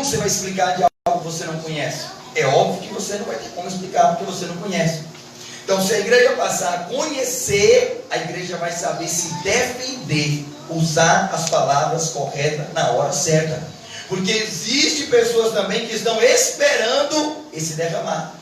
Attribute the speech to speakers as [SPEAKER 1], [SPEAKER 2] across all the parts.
[SPEAKER 1] Como você vai explicar de algo que você não conhece? É óbvio que você não vai ter como explicar porque você não conhece. Então, se a igreja passar a conhecer, a igreja vai saber se defender, usar as palavras corretas na hora certa. Porque existem pessoas também que estão esperando esse derramar.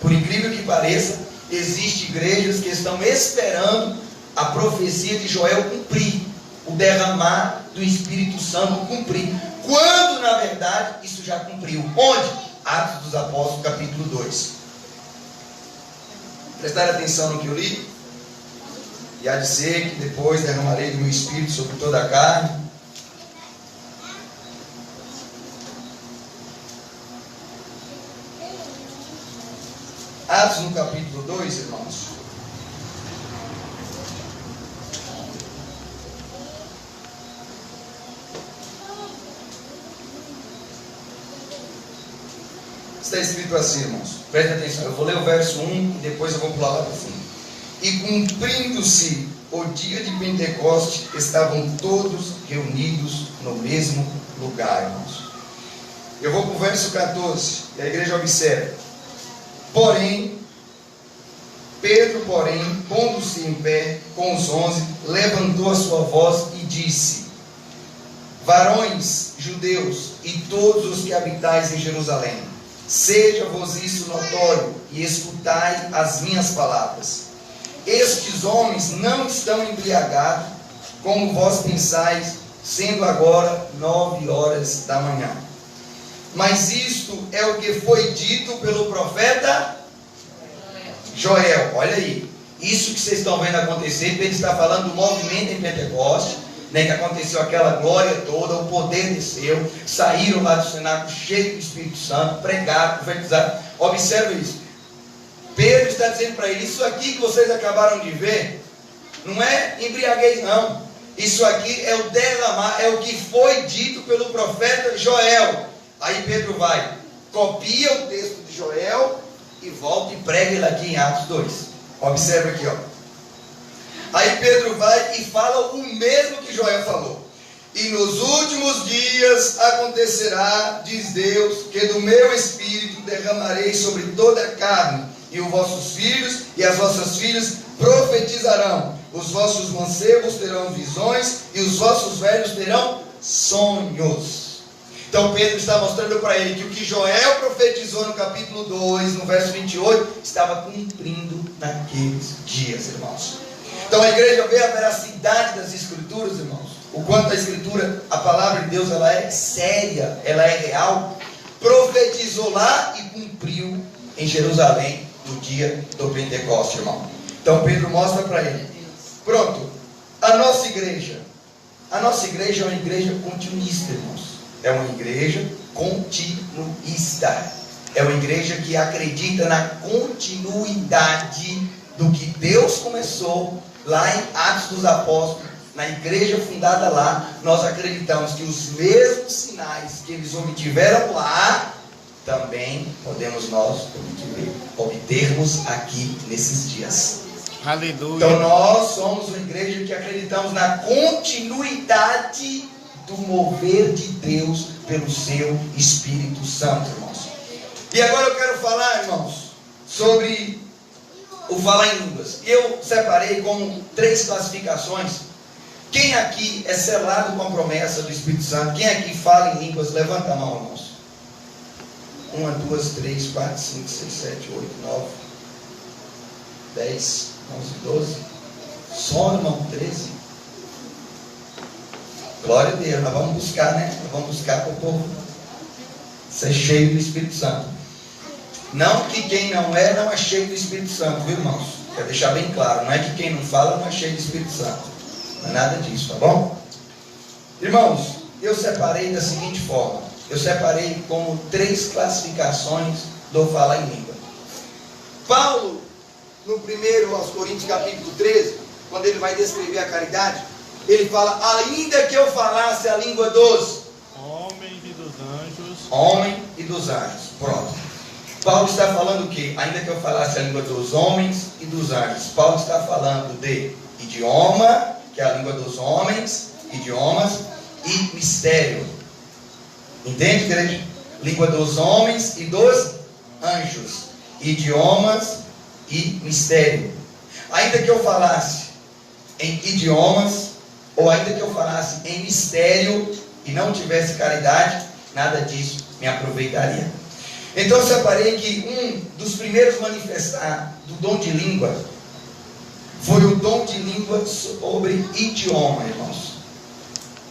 [SPEAKER 1] Por incrível que pareça, existem igrejas que estão esperando a profecia de Joel cumprir, o derramar do Espírito Santo cumprir, quando na verdade isso já cumpriu. Onde? Atos dos Apóstolos, capítulo 2. Prestar atenção no que eu li. E há de ser que depois derramarei do meu Espírito sobre toda a carne. Atos no capítulo 2, irmãos. Está escrito assim, irmãos. Preste atenção. Eu vou ler o verso 1 e depois eu vou pular lá para o fundo. E cumprindo-se o dia de Pentecoste, estavam todos reunidos no mesmo lugar, irmãos. Eu vou para o verso 14. E a igreja observa. Pedro, pondo-se em pé com os 11, levantou a sua voz e disse: varões judeus e todos os que habitais em Jerusalém, seja-vos isso notório e escutai as minhas palavras. Estes homens não estão embriagados, como vós pensais, sendo agora 9 horas da manhã. Mas isto é o que foi dito pelo profeta Joel. Olha aí, isso que vocês estão vendo acontecer, Pedro está falando do movimento em Pentecoste, né, que aconteceu aquela glória toda, o poder desceu, saíram lá do cenáculo cheio do Espírito Santo, pregaram, profetizaram. Observe isso. Pedro está dizendo para ele: isso aqui que vocês acabaram de ver, não é embriaguez não. Isso aqui é o derramar, é o que foi dito pelo profeta Joel. Aí Pedro vai, copia o texto de Joel e volta e prega ele aqui em Atos 2. Observe aqui, ó. Aí Pedro vai e fala o mesmo que Joel falou. E nos últimos dias acontecerá, diz Deus, que do meu Espírito derramarei sobre toda a carne, e os vossos filhos e as vossas filhas profetizarão, os vossos mancebos terão visões, e os vossos velhos terão sonhos. Então Pedro está mostrando para ele que o que Joel profetizou no capítulo 2, no verso 28, estava cumprindo naqueles dias, irmãos. Então a igreja vê a veracidade das escrituras, irmãos. O quanto a escritura, a palavra de Deus, ela é séria, ela é real. Profetizou lá e cumpriu em Jerusalém no dia do Pentecoste, irmão. Então Pedro mostra para ele. Pronto, a nossa igreja é uma igreja continuista, irmãos. É uma igreja continuista. É uma igreja que acredita na continuidade do que Deus começou lá em Atos dos Apóstolos, na igreja fundada lá. Nós acreditamos que os mesmos sinais que eles obtiveram lá, também podemos nós obtermos aqui nesses dias.
[SPEAKER 2] Aleluia.
[SPEAKER 1] Então nós somos uma igreja que acreditamos na continuidade do mover de Deus pelo seu Espírito Santo, irmãos. E agora eu quero falar, irmãos, sobre o falar em línguas. Eu separei como 3 classificações. Quem aqui é selado com a promessa do Espírito Santo? Quem aqui fala em línguas? Levanta a mão, irmãos. 1, 2, 3, 4, 5, 6, 7, 8, 9, 10, 11, 12. Só, irmão, 13. Glória a Deus, nós vamos buscar, né? Nós vamos buscar para o povo ser cheio do Espírito Santo. Não que quem não é cheio do Espírito Santo, viu, irmãos? Quero deixar bem claro, não é que quem não fala não é cheio do Espírito Santo. Não é nada disso, tá bom? Irmãos, eu separei da seguinte forma. Eu separei como 3 classificações do falar em língua. Paulo, no 1 aos Coríntios capítulo 13, quando ele vai descrever a caridade, ele fala: ainda que eu falasse a língua dos
[SPEAKER 2] homens e dos anjos.
[SPEAKER 1] Homem e dos anjos. Pronto. Paulo está falando o quê? Ainda que eu falasse a língua dos homens e dos anjos. Paulo está falando de idioma, que é a língua dos homens, idiomas, e mistério. Entende, igreja? Língua dos homens e dos anjos, idiomas e mistério. Ainda que eu falasse em idiomas, ou ainda que eu falasse em mistério e não tivesse caridade, nada disso me aproveitaria. Então eu separei que um dos primeiros manifestar do dom de língua foi o dom de língua sobre idioma, irmãos.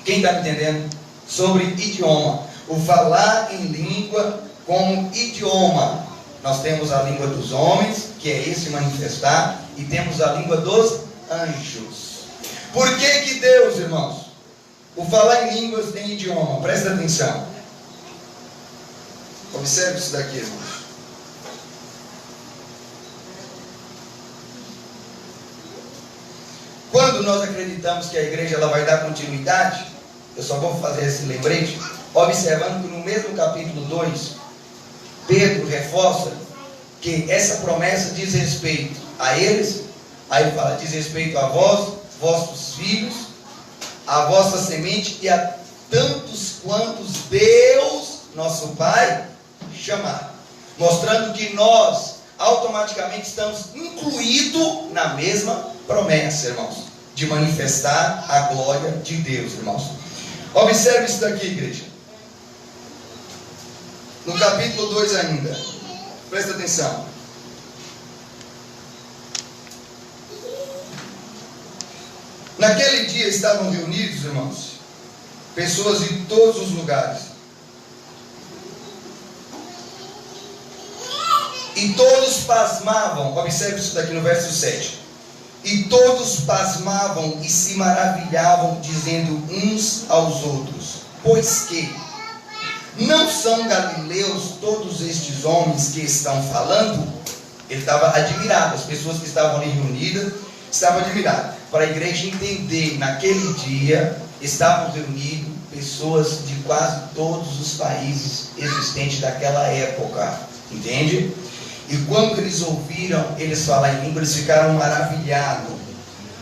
[SPEAKER 1] Quem está me entendendo? Sobre idioma. O falar em língua como idioma. Nós temos a língua dos homens, que é esse manifestar, e temos a língua dos anjos. Por que Deus, irmãos, o falar em línguas em idioma? Presta atenção. Observe isso daqui, irmãos. Quando nós acreditamos que a igreja ela vai dar continuidade, eu só vou fazer esse lembrete, observando que no mesmo capítulo 2, Pedro reforça que essa promessa diz respeito a eles, aí ele fala, diz respeito a vós, vossos filhos, a vossa semente e a tantos quantos Deus, nosso Pai, chamar. Mostrando que nós automaticamente estamos incluídos na mesma promessa, irmãos, de manifestar a glória de Deus, irmãos. Observe isso daqui, igreja. No capítulo 2 ainda. Presta atenção. Naquele dia estavam reunidos, irmãos, pessoas de todos os lugares. E todos pasmavam. Observe isso daqui no verso 7. E todos pasmavam e se maravilhavam, dizendo uns aos outros: pois que não são galileus todos estes homens que estão falando? Ele estava admirado, as pessoas que estavam ali reunidas estavam admiradas. Para a igreja entender, naquele dia estavam reunidos pessoas de quase todos os países existentes daquela época, entende? E quando eles ouviram eles falar em língua, eles ficaram maravilhados.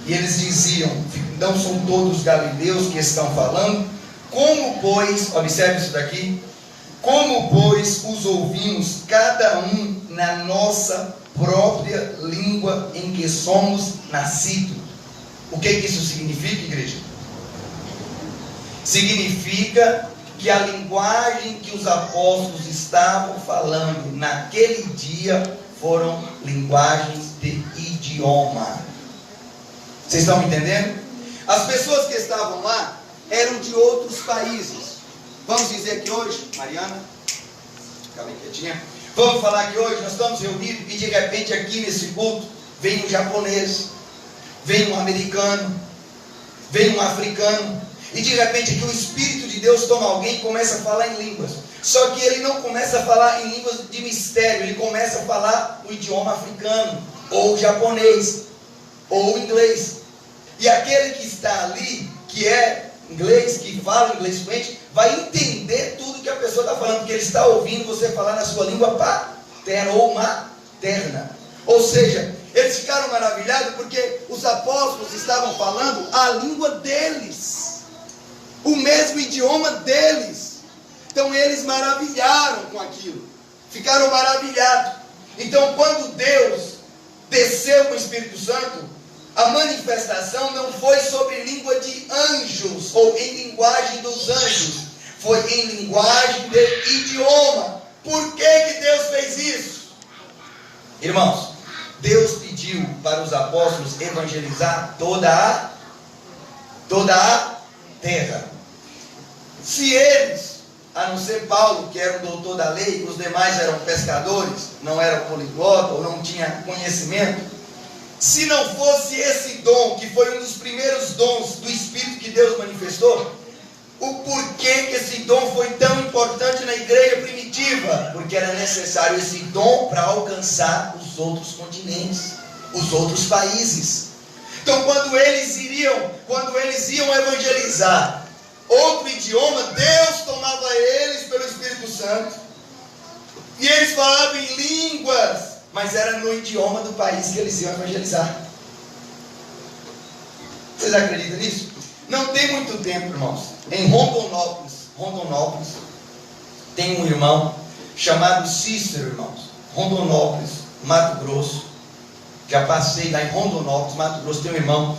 [SPEAKER 1] E eles diziam: não são todos galileus que estão falando? Como, pois, observe isso daqui, como, pois, os ouvimos, cada um na nossa própria língua em que somos nascidos? O que isso significa, igreja? Significa que a linguagem que os apóstolos estavam falando naquele dia foram linguagens de idioma. Vocês estão me entendendo? As pessoas que estavam lá eram de outros países. Vamos dizer que hoje, Mariana, fica bem quietinha. Vamos falar que hoje nós estamos reunidos e de repente aqui nesse culto vem um japonês, vem um americano, vem um africano. E de repente aqui o Espírito de Deus toma alguém e começa a falar em línguas. Só que ele não começa a falar em línguas de mistério, ele começa a falar o idioma africano, ou japonês, ou inglês. E aquele que está ali, que é inglês, que fala inglês fluente, vai entender tudo que a pessoa está falando, porque ele está ouvindo você falar na sua língua paterna ou materna. Ou seja, eles ficaram maravilhados porque os apóstolos estavam falando a língua deles, o mesmo idioma deles. Então eles maravilharam com aquilo, ficaram maravilhados. Então quando Deus desceu com o Espírito Santo, a manifestação não foi sobre língua de anjos, ou em linguagem dos anjos, foi em linguagem de idioma. Por que Deus fez isso? Irmãos, Deus pediu para os apóstolos evangelizar toda a terra. Se eles, a não ser Paulo, que era um doutor da lei, os demais eram pescadores, não eram poliglotas ou não tinham conhecimento, se não fosse esse dom, que foi um dos primeiros dons do Espírito que Deus manifestou, o porquê que esse dom foi tão importante na igreja primitiva? Porque era necessário esse dom para alcançar os outros continentes, os outros países. Então quando eles iam evangelizar outro idioma, Deus tomava eles pelo Espírito Santo, e eles falavam em línguas, mas era no idioma do país que eles iam evangelizar. Vocês acreditam nisso? Não tem muito tempo, irmãos, em Rondonópolis, tem um irmão chamado Cícero, irmãos, Rondonópolis, Mato Grosso. Já passei lá em Rondonópolis, Mato Grosso, tem um irmão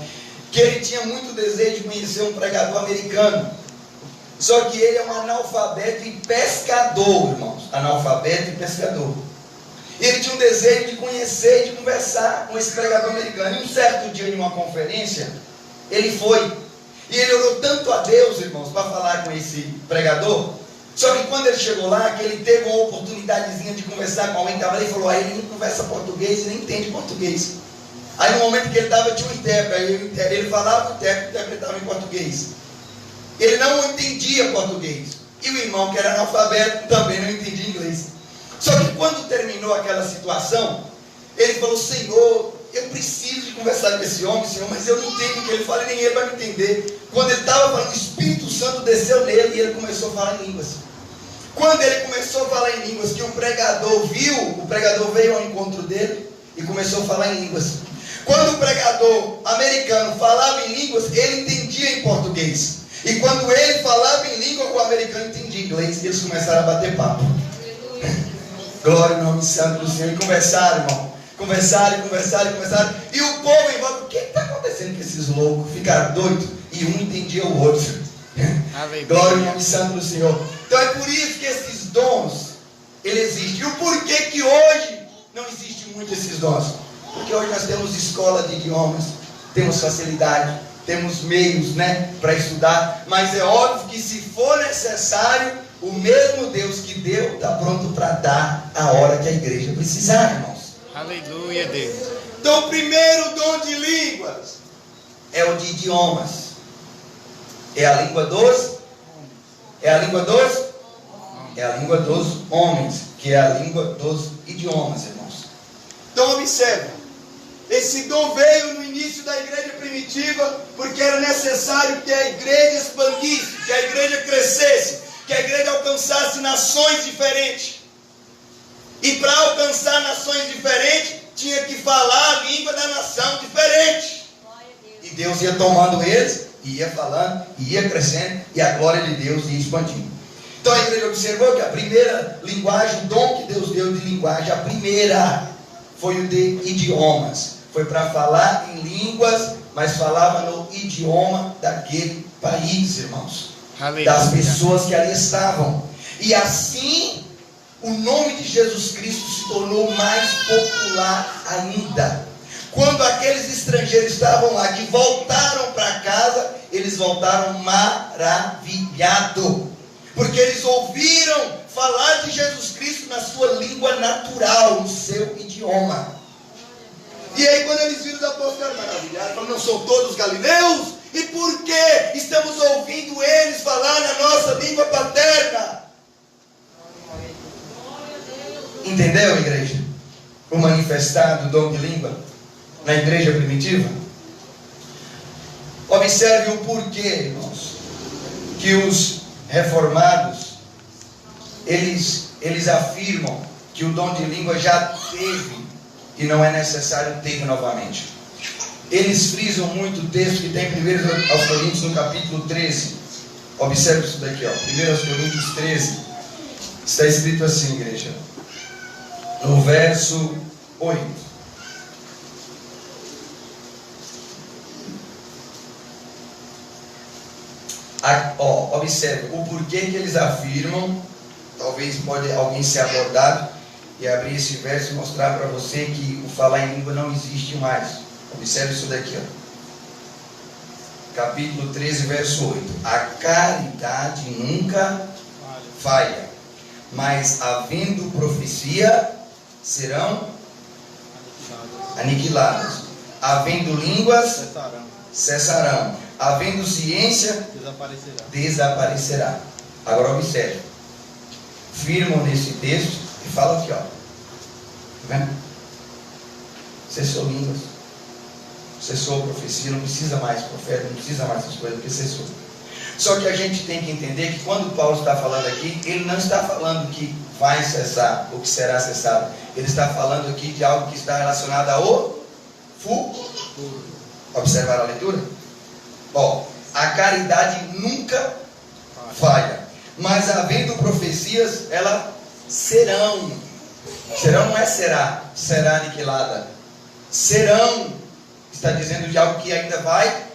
[SPEAKER 1] que ele tinha muito desejo de conhecer um pregador americano. Só que ele é um analfabeto e pescador, irmãos. Analfabeto e pescador. E ele tinha um desejo de conhecer e de conversar com esse pregador americano. E um certo dia, em uma conferência, ele foi. E ele orou tanto a Deus, irmãos, para falar com esse pregador. Só que quando ele chegou lá, que ele teve uma oportunidadezinha de conversar com alguém que estava ali, ele falou, ele não conversa português e nem entende português. Aí no momento que ele estava, tinha um intérprete, ele falava, o intérprete interpretava em português. Ele não entendia português. E o irmão, que era analfabeto, também não entendia inglês. Só que quando terminou aquela situação, ele falou, Senhor, eu preciso de conversar com esse homem, Senhor, mas eu não entendo o que ele fala e nem ele vai me entender. Quando ele estava falando, o Espírito Santo desceu nele e ele começou a falar em línguas. Quando ele começou a falar em línguas, que o pregador viu, o pregador veio ao encontro dele e começou a falar em línguas. Quando o pregador americano falava em línguas, ele entendia em português. E quando ele falava em língua, o americano entendia inglês. E eles começaram a bater papo. Glória ao nome santo do Senhor. E conversaram, irmão. Conversaram. E o povo em volta, o que está acontecendo com esses loucos? Ficaram doidos. E um entendia o outro. Glória ao nome santo do Senhor. Então é por isso que esses dons, ele existe. E o porquê que hoje não existe muito esses dons? Porque hoje nós temos escola de idiomas, temos facilidade, temos meios, para estudar. Mas é óbvio que se for necessário, o mesmo Deus que deu, está pronto para dar a hora que a igreja precisar, irmãos.
[SPEAKER 2] Aleluia, Deus.
[SPEAKER 1] Então o primeiro dom de línguas é o de idiomas. É a língua dos? É a língua dos? É a língua dos homens, que é a língua dos idiomas, irmãos. Então observe, esse dom veio no início da igreja primitiva, porque era necessário que a igreja expandisse, que a igreja crescesse, que a igreja alcançasse nações diferentes. E para alcançar nações diferentes, tinha que falar a língua da nação diferente. E Deus ia tomando eles, ia falando, ia crescendo, e a glória de Deus ia expandindo. Então a igreja observou que a primeira linguagem, o dom que Deus deu de linguagem, a primeira foi o de idiomas. Foi para falar em línguas, mas falava no idioma daquele país, irmãos. Aleluia. Das pessoas que ali estavam. E assim, o nome de Jesus Cristo se tornou mais popular ainda. Quando aqueles estrangeiros estavam lá, que voltaram para casa, eles voltaram maravilhados. Porque eles ouviram falar de Jesus Cristo na sua língua natural, no seu idioma. E aí quando eles viram os apóstolos, ficaram maravilhados, falaram, não são todos galileus? E por que estamos ouvindo eles falar na nossa língua paterna? Entendeu, igreja? O manifestado dom de língua na igreja primitiva. Observe o porquê, irmãos, que os reformados, eles afirmam que o dom de língua já teve e não é necessário ter novamente. Eles frisam muito o texto que tem em 1 Coríntios, no capítulo 13. Observe isso daqui, 1 Coríntios 13. Está escrito assim, igreja, no verso 8. Observe o porquê que eles afirmam. Talvez pode alguém ser abordado e abrir esse verso e mostrar para você que o falar em língua não existe mais. Observe isso daqui, capítulo 13, verso 8. A caridade nunca falha, mas havendo profecia, serão aniquiladas. Havendo línguas, cessarão. Havendo ciência, desaparecerá. Agora observe. Firmam nesse texto e falam aqui, Tá vendo? Cessou línguas, cessou profecia, não precisa mais profeta, não precisa mais essas coisas, porque cessou. Só que a gente tem que entender que quando Paulo está falando aqui, ele não está falando que vai cessar, ou que será cessado. Ele está falando aqui de algo que está relacionado ao futuro. Observaram a leitura? A caridade nunca falha, Mas havendo profecias, elas serão. Serão não é será, será aniquilada. Serão, está dizendo de algo que ainda vai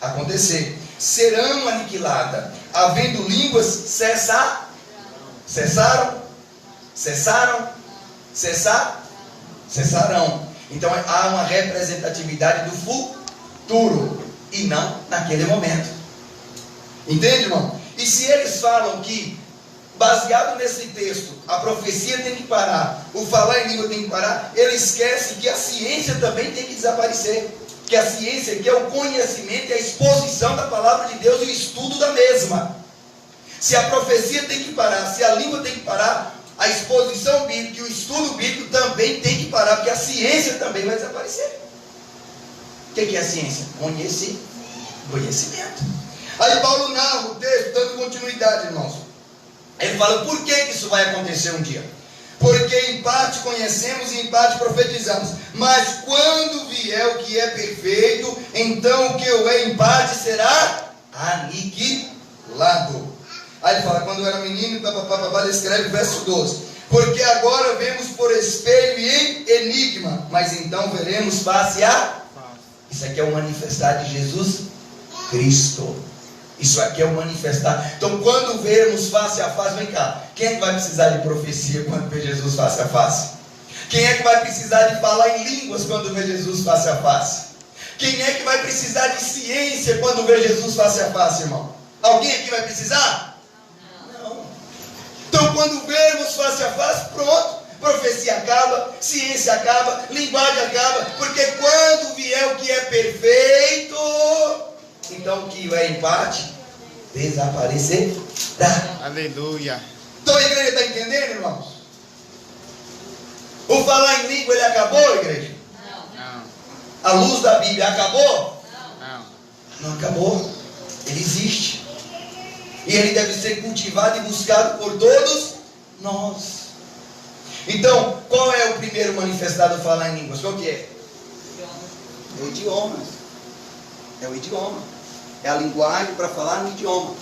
[SPEAKER 1] acontecer. Serão aniquiladas. Havendo línguas, cessaram. Cessarão. Então há uma representatividade do futuro e não naquele momento. Entende, irmão? E se eles falam que, baseado nesse texto, a profecia tem que parar, o falar em língua tem que parar, eles esquecem que a ciência também tem que desaparecer. Que a ciência, que é o conhecimento e a exposição da palavra de Deus e o estudo da mesma. Se a profecia tem que parar, se a língua tem que parar, a exposição bíblica e o estudo bíblico também tem que parar, porque a ciência também vai desaparecer. O que é a ciência? Conhecimento. Aí Paulo narra o texto, dando continuidade, irmãos. Ele fala, por que isso vai acontecer um dia? Porque em parte conhecemos e em parte profetizamos. Mas quando vier o que é perfeito, então o que é em parte será aniquilado. Aí ele fala, quando eu era menino, ele escreve verso 12. Porque agora vemos por espelho e em enigma, mas então veremos face a... Isso aqui é o manifestar de Jesus Cristo. Isso aqui é o manifestar. Então quando vermos face a face, vem cá, quem é que vai precisar de profecia quando ver Jesus face a face? Quem é que vai precisar de falar em línguas quando ver Jesus face a face? Quem é que vai precisar de ciência quando ver Jesus face a face, irmão? Alguém aqui vai precisar? Não. Então quando vermos face a face, pronto. Profecia acaba, ciência acaba, linguagem acaba, porque quando vier o que é perfeito, então o que é em parte desaparecerá.
[SPEAKER 2] Aleluia.
[SPEAKER 1] Então a igreja está entendendo, irmãos? O falar em língua, ele acabou, igreja?
[SPEAKER 2] Não.
[SPEAKER 1] A luz da Bíblia acabou?
[SPEAKER 2] Não.
[SPEAKER 1] Não acabou. Ele existe. E ele deve ser cultivado e buscado por todos nós. Então, qual é o primeiro manifestado falar em línguas? Qual que é? É o idioma. É o idioma. É a linguagem para falar no idioma.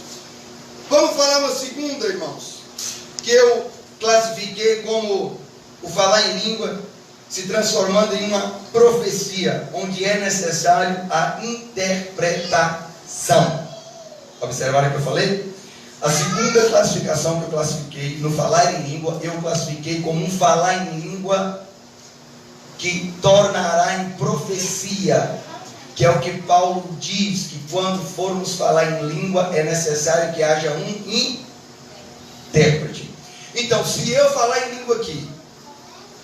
[SPEAKER 1] Vamos falar uma segunda, irmãos, que eu classifiquei como o falar em língua se transformando em uma profecia, onde é necessário a interpretação. Observaram o que eu falei? A segunda classificação que eu classifiquei no falar em língua, eu classifiquei como um falar em língua que tornará em profecia, que é o que Paulo diz, que quando formos falar em língua é necessário que haja um intérprete. Então, se eu falar em língua aqui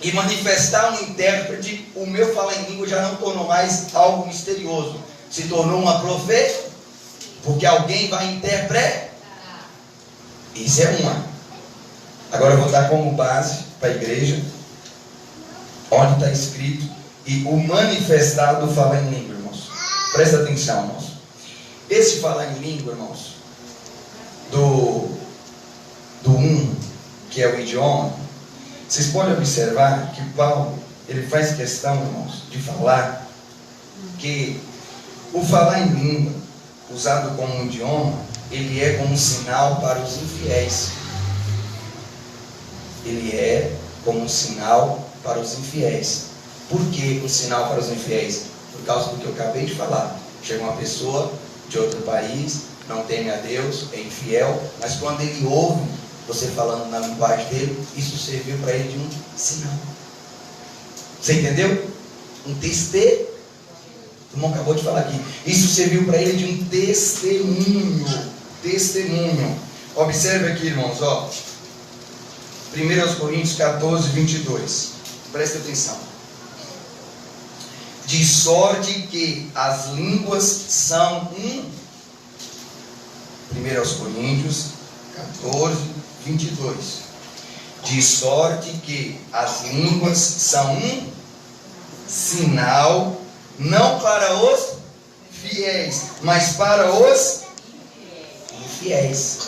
[SPEAKER 1] e manifestar um intérprete, o meu falar em língua já não tornou mais algo misterioso, se tornou uma profecia, porque alguém vai interpretar. Isso é uma. Agora eu vou dar como base para a igreja, onde está escrito, e o manifestado falar em língua, irmãos. Presta atenção, irmãos. Esse falar em língua, irmãos, do que é o idioma, vocês podem observar que Paulo, ele faz questão, irmãos, de falar que o falar em língua, usado como um idioma, ele é como um sinal para os infiéis. Ele é como um sinal para os infiéis. Por que um sinal para os infiéis? Por causa do que eu acabei de falar. Chega uma pessoa de outro país, não teme a Deus, é infiel, mas quando ele ouve você falando na linguagem dele, isso serviu para ele de um sinal. Você entendeu? Um testemunho. O irmão acabou de falar aqui. Isso serviu para ele de um testemunho. Testemunho. Observe aqui, irmãos, ó. 1 Coríntios 14, 22. Presta atenção. De sorte que as línguas são 1 Coríntios 14, 22. De sorte que as línguas são um sinal, não para os fiéis, mas para os infiéis.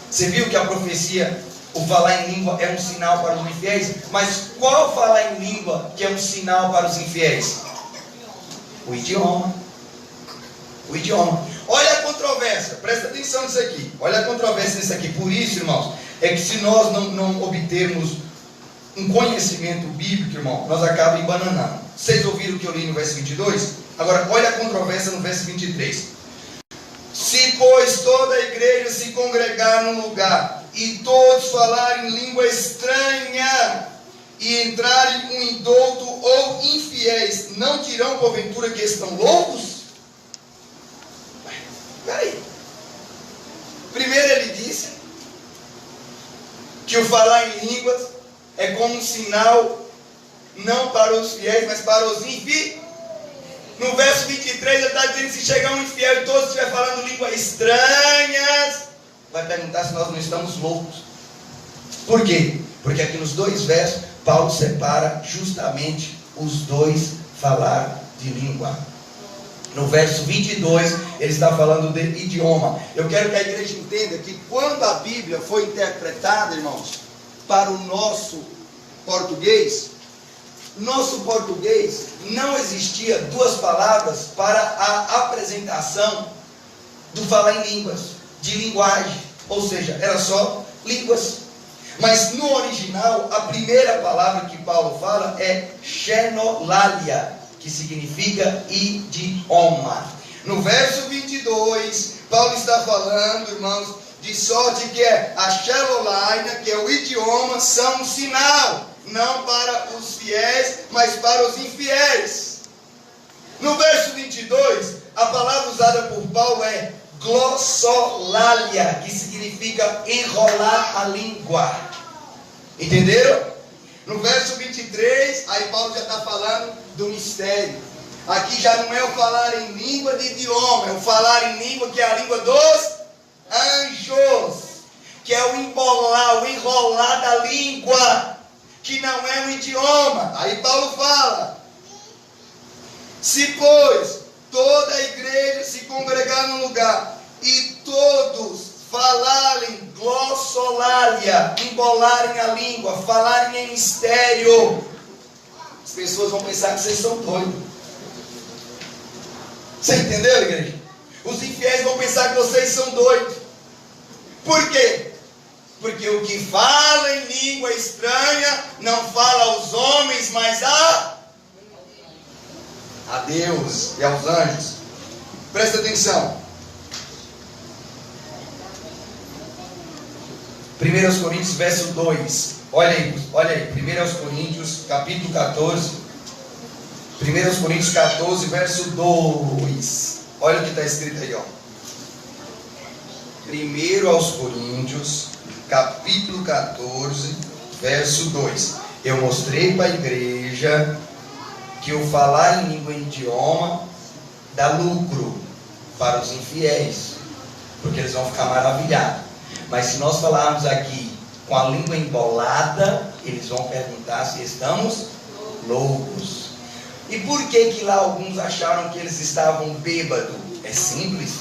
[SPEAKER 1] Você viu que a profecia, o falar em língua é um sinal para os infiéis? Mas qual falar em língua que é um sinal para os infiéis? O idioma. O idioma. Olha a controvérsia, presta atenção nisso aqui. Olha a controvérsia nisso aqui. Por isso, irmãos, é que se nós não obtermos um conhecimento bíblico, irmão, nós acabamos embananando. Vocês ouviram o que eu li no verso 22? Agora, olha a controvérsia no verso 23. Se, pois, toda a igreja se congregar num lugar, e todos falarem língua estranha, e entrarem um indouto ou infiéis, não dirão porventura que estão loucos? Peraí. Primeiro ele disse que o falar em línguas é como um sinal, não para os fiéis, mas para os infiéis. No verso 23 ele está dizendo que se chegar um infiel e todos estiver falando línguas estranhas, vai perguntar se nós não estamos loucos. Por quê? Porque aqui nos dois versos Paulo separa justamente os dois falar de língua. No verso 22 ele está falando de idioma. Eu quero que a igreja entenda que quando a Bíblia foi interpretada, irmãos, para o nosso português, não existia duas palavras para a apresentação do falar em línguas, de linguagem, ou seja, era só línguas. Mas no original, a primeira palavra que Paulo fala é xenolalia, que significa idioma. No verso 22, Paulo está falando, irmãos, de sorte que a xenolalia, que é o idioma, são um sinal, não para os fiéis, mas para os infiéis. No verso 22, a palavra usada por Paulo é glossolalia, que significa enrolar a língua. Entenderam? No verso 23, aí Paulo já está falando do mistério. Aqui já não é o falar em língua de idioma, é o falar em língua que é a língua dos anjos, que é o embolar, o enrolar da língua, que não é um idioma. Aí Paulo fala: se, pois, toda a igreja se congregar num lugar e todos falarem glossolalia, embolarem a língua, falarem em mistério, as pessoas vão pensar que vocês são doidos. Você entendeu, igreja? Os infiéis vão pensar que vocês são doidos. Por quê? Porque o que fala em língua estranha não fala aos homens, mas a Deus e aos anjos. Presta atenção. 1 Coríntios verso 2. Olha aí. 1 Coríntios capítulo 14. 1 Coríntios 14 verso 2. Olha o que está escrito aí, ó. 1 Coríntios capítulo 14 verso 2. Eu mostrei para a igreja que o falar em língua e idioma dá lucro para os infiéis, porque eles vão ficar maravilhados. Mas se nós falarmos aqui com a língua embolada, eles vão perguntar se estamos loucos. E por que lá alguns acharam que eles estavam bêbados? É simples,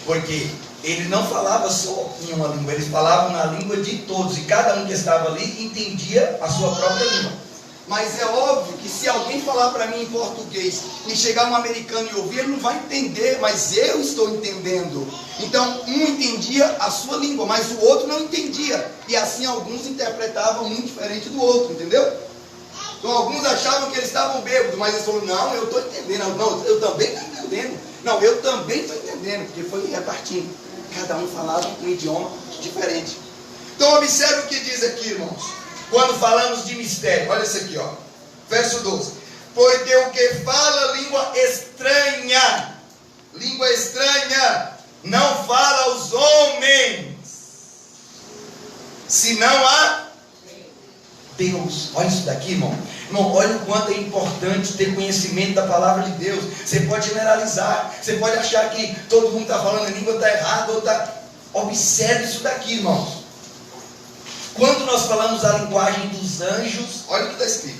[SPEAKER 1] porque eles não falavam só em uma língua, eles falavam na língua de todos, e cada um que estava ali entendia a sua própria língua. Mas é óbvio que se alguém falar para mim em português e chegar um americano e ouvir, ele não vai entender, mas eu estou entendendo. Então, um entendia a sua língua, mas o outro não entendia. E assim alguns interpretavam muito diferente do outro, entendeu? Então, alguns achavam que eles estavam bêbados, mas eles falaram: não, eu estou entendendo. Não, eu também estou entendendo. Não, eu também estou entendendo, porque foi repartindo. Cada um falava um idioma diferente. Então, observe o que diz aqui, irmãos. Quando falamos de mistério, olha isso aqui, ó. Verso 12. Porque o que fala língua estranha, não fala aos homens, senão a Deus. Olha isso daqui, irmão. Irmão, olha o quanto é importante ter conhecimento da palavra de Deus. Você pode generalizar, você pode achar que todo mundo está falando a língua está errada ou está... Observe isso daqui, irmãos. Quando nós falamos a linguagem dos anjos, olha o que está escrito: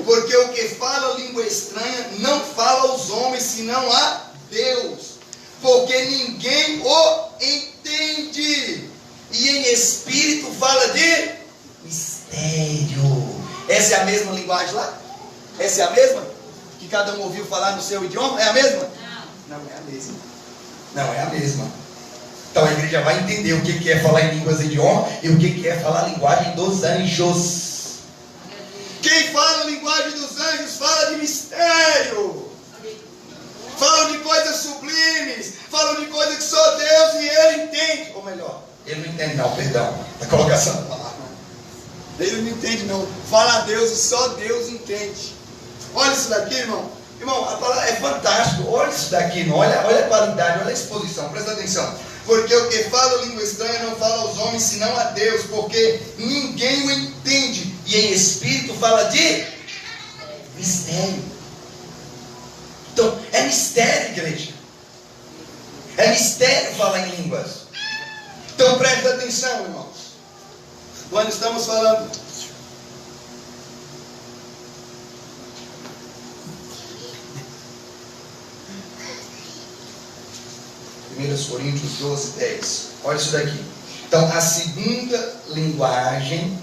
[SPEAKER 1] porque o que fala língua estranha não fala aos homens, senão a Deus, porque ninguém o entende, e em espírito fala de mistério. Essa é a mesma linguagem lá? Essa é a mesma? Que cada um ouviu falar no seu idioma? É a mesma? Não é a mesma. Não é a mesma. Então a igreja vai entender o que é falar em línguas e idioma e o que é falar a linguagem dos anjos. Quem fala a linguagem dos anjos fala de mistério, fala de coisas sublimes, fala de coisas que só Deus e Ele entende. Ou melhor, Ele não entende não, perdão, a colocação da palavra. Ele não entende não, fala a Deus e só Deus entende. Olha isso daqui, irmão. Irmão, a palavra é fantástico. Olha isso daqui, irmão. Olha a qualidade, olha a exposição, presta atenção. Porque o que fala língua estranha não fala aos homens, senão a Deus, porque ninguém o entende. E em espírito fala de mistério. Então, é mistério, igreja. É mistério falar em línguas. Então, presta atenção, irmãos. Quando estamos falando... Primeiros Coríntios 12, 10. Olha isso daqui. Então, a segunda linguagem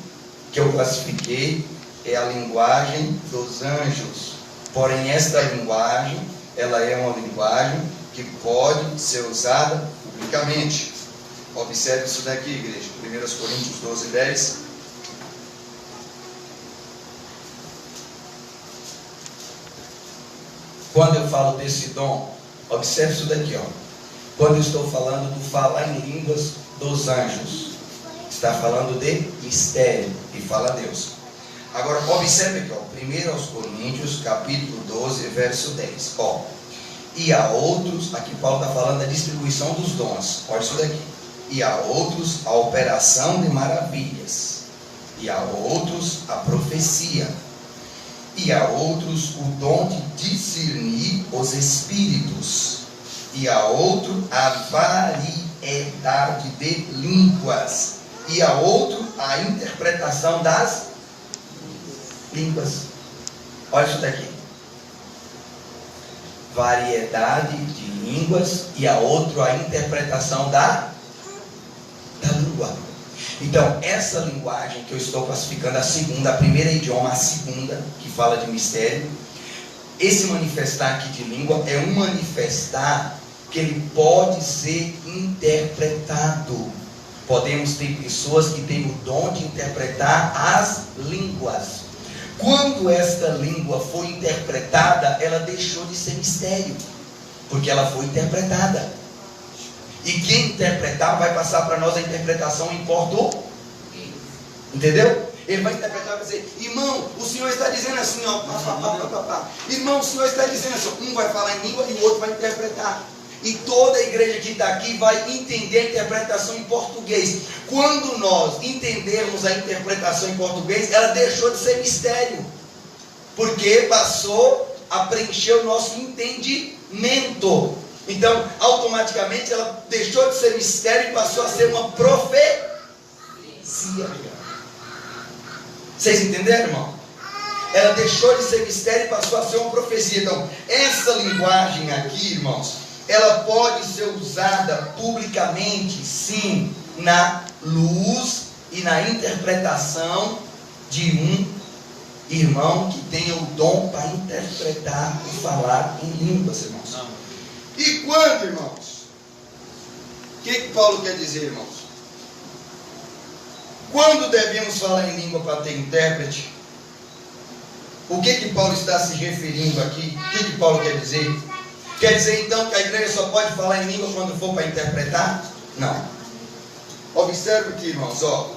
[SPEAKER 1] que eu classifiquei é a linguagem dos anjos. Porém, esta linguagem, ela é uma linguagem que pode ser usada publicamente. Observe isso daqui, igreja. 1 Coríntios 12, 10. Quando eu falo desse dom, observe isso daqui, ó. Quando eu estou falando do falar em línguas dos anjos, está falando de mistério, e fala Deus. Agora, observe aqui, ó, 1 Coríntios, capítulo 12, verso 10. Ó, e a outros, aqui Paulo está falando da distribuição dos dons. Olha isso daqui. E a outros a operação de maravilhas, e a outros a profecia, e a outros o dom de discernir os espíritos, e a outro a variedade de línguas, e a outro a interpretação das línguas. Olha isso daqui. Variedade de línguas, e a outro a interpretação da língua. Então, essa linguagem que eu estou classificando, a primeira idioma, a segunda, que fala de mistério, esse manifestar aqui de língua é um manifestar que ele pode ser interpretado. Podemos ter pessoas que têm o dom de interpretar as línguas. Quando esta língua foi interpretada, ela deixou de ser mistério, porque ela foi interpretada. E quem interpretar vai passar para nós a interpretação em português. Entendeu? Ele vai interpretar e vai dizer: irmão, o Senhor está dizendo assim, ó. Irmão, o Senhor está dizendo assim. Um vai falar em língua e o outro vai interpretar. E toda a igreja que está aqui vai entender a interpretação em português. Quando nós entendermos a interpretação em português, ela deixou de ser mistério, porque passou a preencher o nosso entendimento. Então, automaticamente ela deixou de ser mistério e passou a ser uma profecia. Vocês entenderam, irmão? Ela deixou de ser mistério e passou a ser uma profecia. Então, essa linguagem aqui, irmãos, ela pode ser usada publicamente, sim, na luz e na interpretação de um irmão que tenha o dom para interpretar e falar em línguas, irmãos. Não. E quando, irmãos? O que Paulo quer dizer, irmãos? Quando devemos falar em língua para ter intérprete? O que Paulo está se referindo aqui? O que Paulo quer dizer? Quer dizer então que a igreja só pode falar em língua quando for para interpretar? Não. Observe aqui, irmãos, ó.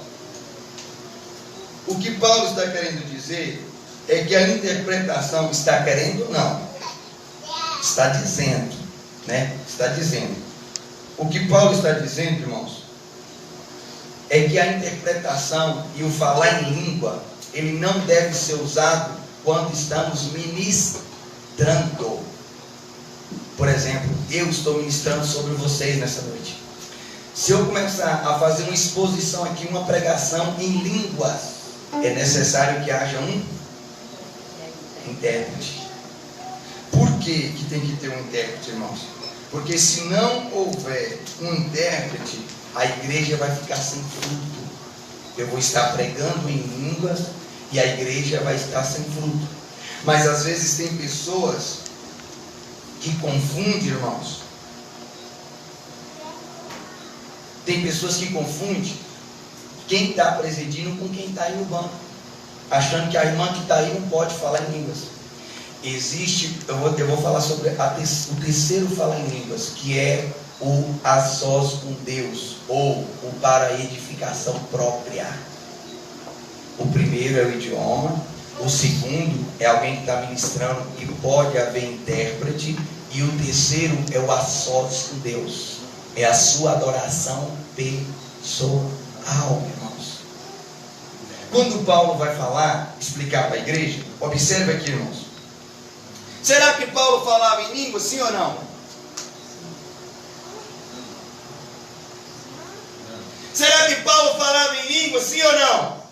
[SPEAKER 1] O que Paulo está querendo dizer é que a interpretação está querendo? Não. Está dizendo. Está dizendo. O que Paulo está dizendo, irmãos, é que a interpretação e o falar em língua, ele não deve ser usado quando estamos ministrando. Por exemplo, eu estou ministrando sobre vocês nessa noite. Se eu começar a fazer uma exposição aqui, uma pregação em línguas, é necessário que haja um intérprete. Por que tem que ter um intérprete, irmãos? Porque se não houver um intérprete, a igreja vai ficar sem fruto. Eu vou estar pregando em línguas e a igreja vai estar sem fruto. Mas às vezes tem pessoas que confundem, irmãos, Tem pessoas que confundem quem está presidindo com quem está aí no banco, achando que a irmã que está aí não pode falar em línguas. Existe, eu vou falar sobre o terceiro falar em línguas, que é o a sós com Deus, ou o para edificação própria. O primeiro é o idioma, o segundo é alguém que está ministrando e pode haver intérprete, e o terceiro é o a sós com Deus, é a sua adoração pessoal, irmãos. Quando Paulo vai falar, explicar para a igreja, observe aqui, irmãos. Será que Paulo falava em língua, sim ou não? Será que Paulo falava em língua, sim ou não?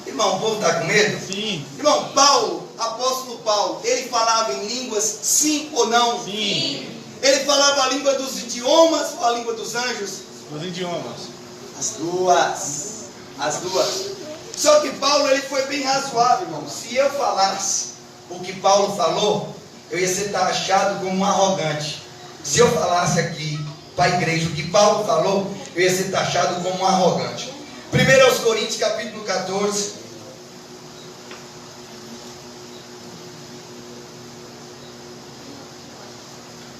[SPEAKER 1] Irmão, o povo está com medo?
[SPEAKER 2] Sim.
[SPEAKER 1] Irmão, Paulo, apóstolo Paulo, ele falava em línguas, sim ou não?
[SPEAKER 2] Sim.
[SPEAKER 1] Ele falava a língua dos idiomas ou a língua dos anjos?
[SPEAKER 2] Os idiomas.
[SPEAKER 1] As duas. As duas. Só que Paulo, ele foi bem razoável, irmão. Se eu falasse o que Paulo falou, eu ia ser taxado como um arrogante. Se eu falasse aqui para a igreja o que Paulo falou, eu ia ser taxado como um arrogante. 1 aos Coríntios, capítulo 14.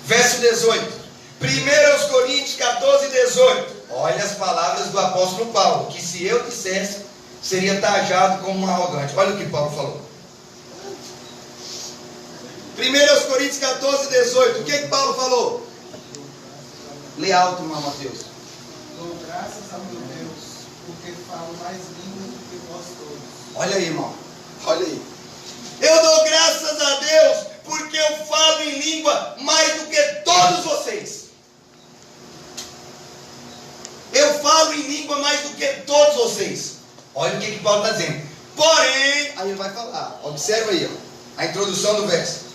[SPEAKER 1] Verso 18. 1 aos Coríntios 14, 18. Olha as palavras do apóstolo Paulo, que se eu dissesse, seria taxado como um arrogante. Olha o que Paulo falou. 1 aos Coríntios 14, 18. O que Paulo falou? Lê alto, irmão Mateus.
[SPEAKER 3] Dou graças ao meu Deus, porque falo mais línguas do que vós todos.
[SPEAKER 1] Olha aí, irmão. Olha aí. Eu dou graças a Deus, porque eu falo em língua mais do que todos vocês. Eu falo em língua mais do que todos vocês. Olha o que Paulo está dizendo. Porém, aí ele vai falar. Observa aí, ó, a introdução do verso.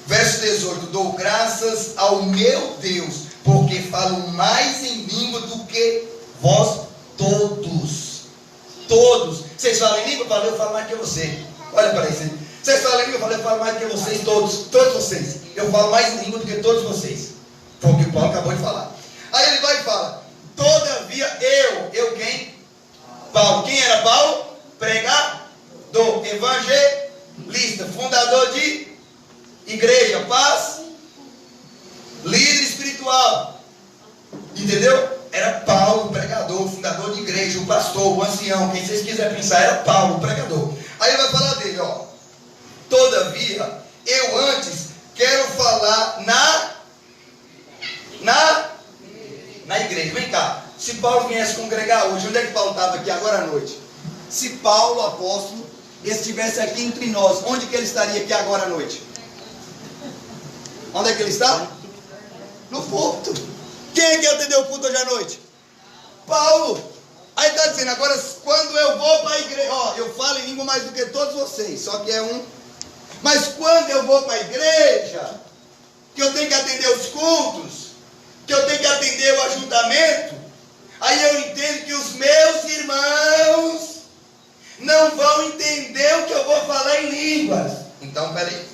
[SPEAKER 1] Verso 18. Dou graças ao meu Deus, porque falo mais em língua do que vós todos. Todos. Vocês falam em língua? Eu falo mais que você. Olha para isso. Vocês falam em língua? Eu falo mais que vocês todos. Todos vocês. Eu falo mais em língua do que todos vocês. Foi o que Paulo acabou de falar. Aí ele vai e fala. Todavia eu quem? Paulo. Quem era Paulo? Pregador, evangelista, fundador de igreja, paz, líder espiritual. Entendeu? Era Paulo, o pregador, fundador de igreja, o pastor, o ancião, quem vocês quiserem pensar, era Paulo, o pregador. Aí ele vai falar dele, ó. Todavia, eu antes quero falar na igreja. Vem cá. Se Paulo viesse congregar hoje, onde é que Paulo estava aqui agora à noite? Se Paulo, apóstolo, estivesse aqui entre nós, onde que ele estaria aqui agora à noite? Onde é que ele está? No culto. Quem é que atendeu o culto hoje à noite? Paulo. Aí está dizendo, agora quando eu vou para a igreja, ó, eu falo em língua mais do que todos vocês, só que é um. Mas quando eu vou para a igreja, que eu tenho que atender os cultos, que eu tenho que atender o ajuntamento, aí eu entendo que os meus irmãos não vão entender o que eu vou falar em línguas. Então, peraí.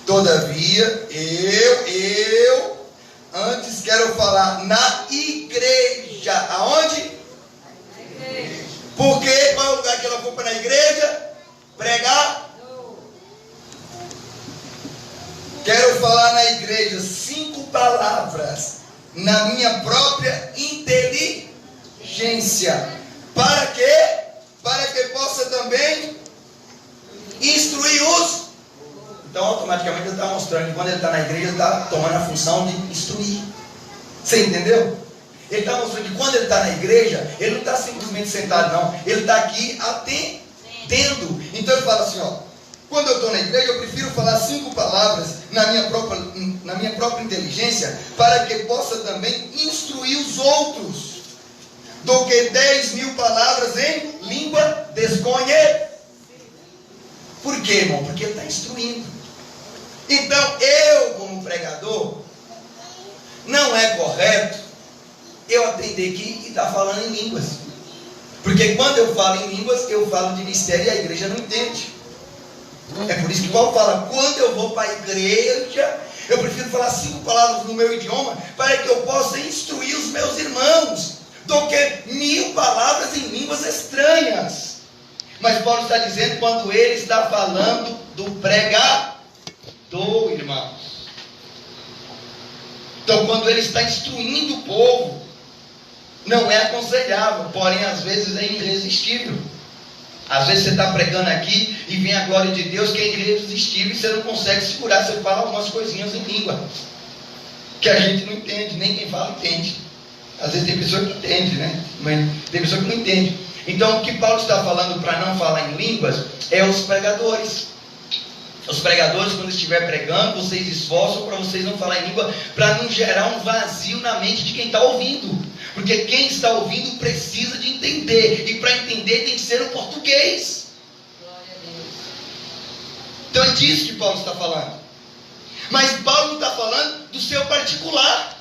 [SPEAKER 1] Todavia, eu antes quero falar na igreja. Aonde? Na igreja. Porque qual é o lugar que ela ocupa na igreja? Pregar. Quero falar na igreja 5 palavras na minha própria inteligência. Para quê? Para que possa também instruir os. Então automaticamente ele está mostrando que quando ele está na igreja, ele está tomando a função de instruir. Você entendeu? Ele está mostrando que quando ele está na igreja, ele não está simplesmente sentado, não. Ele está aqui atendendo. Então ele fala assim, ó. Quando eu estou na igreja, eu prefiro falar 5 palavras na minha própria inteligência, para que possa também instruir os outros, do que 10.000 palavras em língua desconhecida. Por quê, irmão? Porque ele está instruindo. Então, eu, como pregador, não é correto eu atender aqui e estar falando em línguas. Porque quando eu falo em línguas, eu falo de mistério e a igreja não entende. É por isso que Paulo fala, quando eu vou para a igreja, eu prefiro falar 5 palavras no meu idioma, para que eu possa instruir os meus irmãos, do que 1000 palavras em línguas estranhas. Mas Paulo está dizendo quando ele está falando do pregador, irmãos. Então quando ele está instruindo o povo, não é aconselhável, porém às vezes é irresistível. Às vezes você está pregando aqui e vem a glória de Deus que é irresistível e você não consegue segurar, você fala algumas coisinhas em língua que a gente não entende, nem quem fala entende. Às vezes tem pessoa que entende, né? Mas tem pessoa que não entende. Então o que Paulo está falando para não falar em línguas é os pregadores. Os pregadores, quando estiver pregando, vocês esforçam para vocês não falar em língua, para não gerar um vazio na mente de quem está ouvindo. Porque quem está ouvindo precisa de entender. E para entender tem que ser o português. Então é disso que Paulo está falando. Mas Paulo não está falando do seu particular.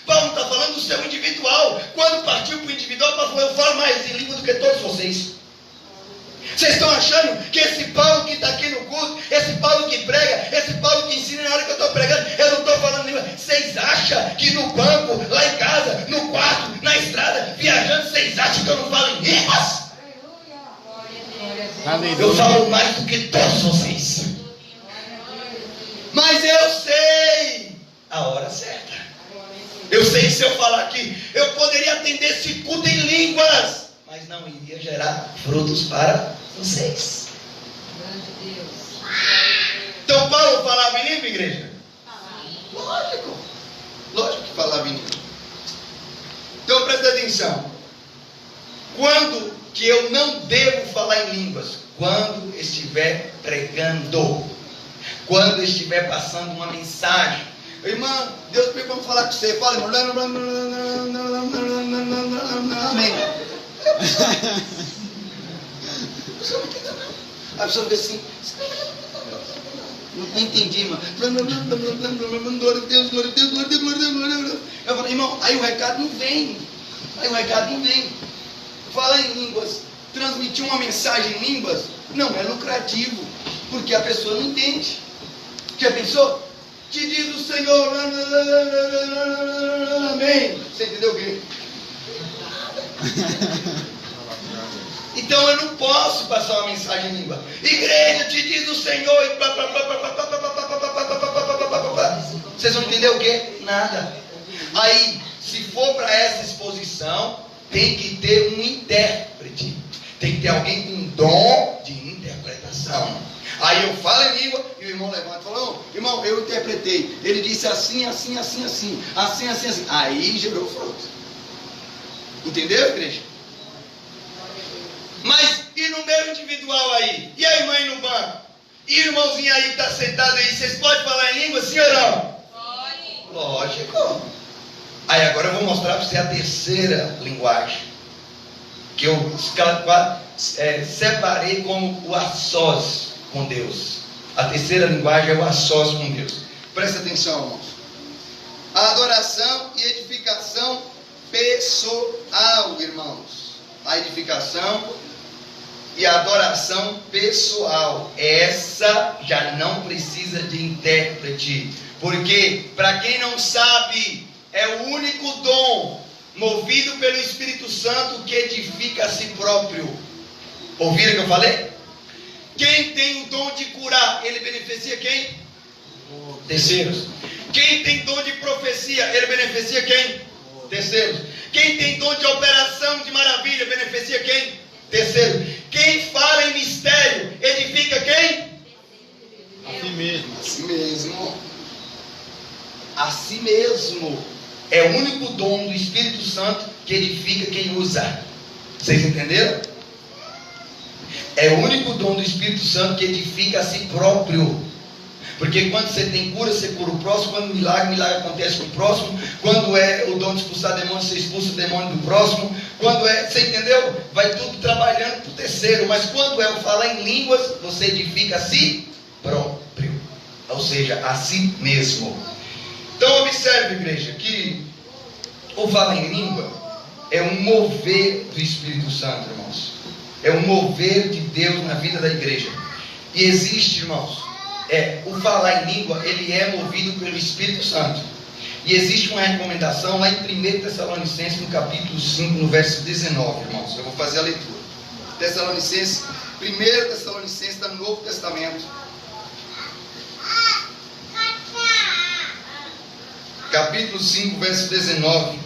[SPEAKER 1] Paulo está falando do seu individual. Quando partiu para o individual, Paulo falou, eu falo mais em língua do que todos vocês. Vocês estão achando que esse Paulo que está aqui no culto, esse Paulo que prega, esse Paulo que ensina, na hora que eu estou pregando, eu não estou falando língua. Vocês acham que no banco, lá em casa, no quarto, na estrada, viajando, vocês acham que eu não falo em línguas?
[SPEAKER 2] Aleluia.
[SPEAKER 1] Eu falo mais do que todos vocês. Mas eu sei a hora certa. Eu sei que se eu falar aqui, eu poderia atender esse culto em línguas, mas não iria gerar frutos para vocês. Então Paulo falava em língua, igreja? Lógico. Lógico que falava em língua. Então presta atenção. Quando que eu não devo falar em línguas? Quando estiver pregando. Quando estiver passando uma mensagem. Irmã, Deus pediu para falar com você. Fala, irmão. Amém. A pessoa diz assim, não entendi, irmão. Glória a Deus, glória a Deus, glória a Deus, glória a Deus, glória a Deus. Eu falei, irmão, aí o recado não vem. Falar em línguas, transmitir uma mensagem em línguas, não é lucrativo, porque a pessoa não entende. Já pensou? Te diz o Senhor, amém. Você entendeu o quê? Então eu não posso passar uma mensagem em língua. Igreja, te diz o Senhor e vocês vão entender o quê? Nada. Aí, se for para essa exposição, tem que ter um intérprete. Tem que ter alguém com dom de interpretação. Aí eu falo em língua e o irmão levanta e fala, oh, irmão, eu interpretei. Ele disse assim, assim, assim, assim. Assim, assim, assim. Aí gerou fruto. Entendeu, igreja? Mas e no meu individual aí? E a irmã aí no banco? E o irmãozinho aí que está sentado aí? Vocês podem falar em língua, sim ou não? Pode. Lógico. Aí agora eu vou mostrar para você a terceira linguagem. Que eu separei como o a sós com Deus. A terceira linguagem é o a sós com Deus. Presta atenção, irmãos. A adoração e edificação pessoal, irmãos. A edificação e a adoração pessoal. Essa já não precisa de intérprete. Porque, para quem não sabe, é o único dom movido pelo Espírito Santo que edifica a si próprio. Ouviram o que eu falei? Quem tem o dom de curar, ele beneficia quem? Terceiros. Quem tem dom de profecia, ele beneficia quem? Terceiros. Quem tem dom de operação de maravilha, beneficia quem? Terceiro. Quem fala em mistério, edifica quem?
[SPEAKER 2] A si mesmo.
[SPEAKER 1] A si mesmo. A si mesmo. É o único dom do Espírito Santo que edifica quem usa. Vocês entenderam? É o único dom do Espírito Santo que edifica a si próprio. Porque quando você tem cura, você cura o próximo. Quando milagre acontece com o próximo. Quando é o dom de expulsar demônio, você expulsa o demônio do próximo. Quando é, você entendeu? Vai tudo trabalhando para o terceiro. Mas quando é o falar em línguas, você edifica a si próprio. Ou seja, a si mesmo. Então observe, igreja, que o falar em língua é um mover do Espírito Santo, irmãos. É um mover de Deus na vida da igreja. E existe, irmãos, o falar em língua, ele é movido pelo Espírito Santo. E existe uma recomendação lá em 1 Tessalonicenses, no capítulo 5, no verso 19, irmãos. Eu vou fazer a leitura. 1 Tessalonicenses está no Novo Testamento. Capítulo 5, verso 19.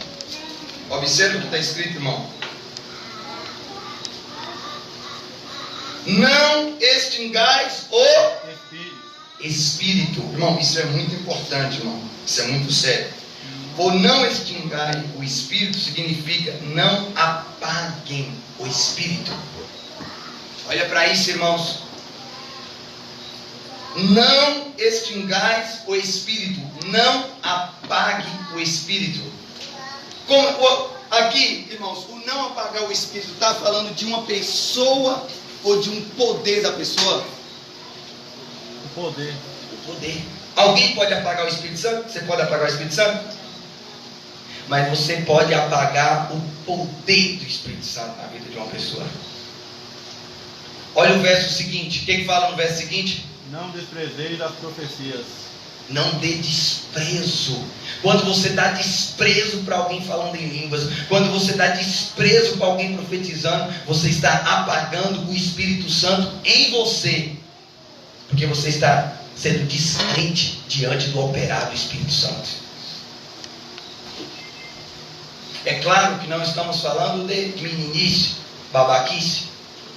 [SPEAKER 1] Observe o que está escrito, irmão. Não extingais o Espírito. Irmão, isso é muito importante, irmão. Isso é muito sério. O não extingai o Espírito significa não apaguem o Espírito. Olha para isso, irmãos. Não extingais o Espírito. Não apague o Espírito. Aqui, irmãos, o não apagar o Espírito está falando de uma pessoa ou de um poder da pessoa?
[SPEAKER 2] O poder.
[SPEAKER 1] O poder. Alguém pode apagar o Espírito Santo? Você pode apagar o Espírito Santo? Mas você pode apagar o poder do Espírito Santo na vida de uma pessoa. Olha o verso seguinte. O que fala no verso seguinte?
[SPEAKER 2] Não desprezeis as profecias.
[SPEAKER 1] Não dê desprezo. Quando você dá desprezo para alguém falando em línguas, quando você dá desprezo para alguém profetizando, você está apagando o Espírito Santo em você. Porque você está sendo descrente diante do operar do Espírito Santo. É claro que não estamos falando de meninice, babaquice.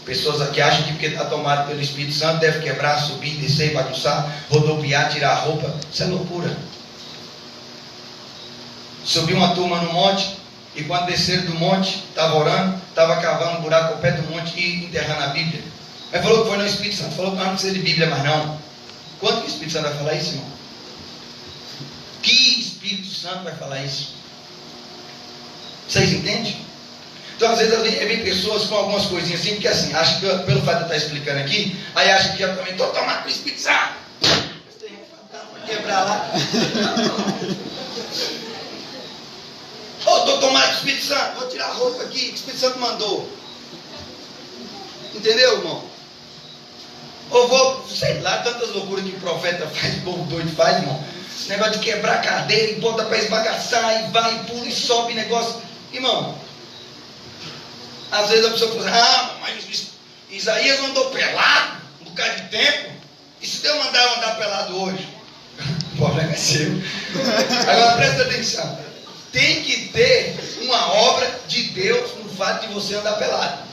[SPEAKER 1] Pessoas que acham que porque está tomado pelo Espírito Santo deve quebrar, subir, descer, bagunçar, rodopiar, tirar a roupa. Isso é loucura. Subiu uma turma no monte, e quando desceram do monte, estava orando, estava cavando um buraco ao pé do monte e enterrando a Bíblia. Mas falou que foi no Espírito Santo, falou que não precisa de Bíblia mais não. Quando que o Espírito Santo vai falar isso, irmão? Que Espírito Santo vai falar isso? Vocês entendem? Então às vezes vem pessoas com algumas coisinhas assim, porque assim, acha que pelo fato de eu estar explicando aqui, aí acha que eu também estou tomado com o Espírito Santo. Vou quebrar lá. Estou tomado com o Espírito Santo, vou tirar a roupa aqui, que o Espírito Santo mandou. Entendeu, irmão? Ou vou, sei lá, tantas loucuras que o profeta faz, o povo doido faz, irmão. Esse negócio de quebrar a cadeira e bota para esbagaçar, e vai, e pula, e sobe negócio. Irmão, às vezes a pessoa fala, mas Isaías andou pelado um bocado de tempo. E se Deus mandar eu andar pelado hoje? O problema é seu. Agora presta atenção. Tem que ter uma obra de Deus no fato de você andar pelado.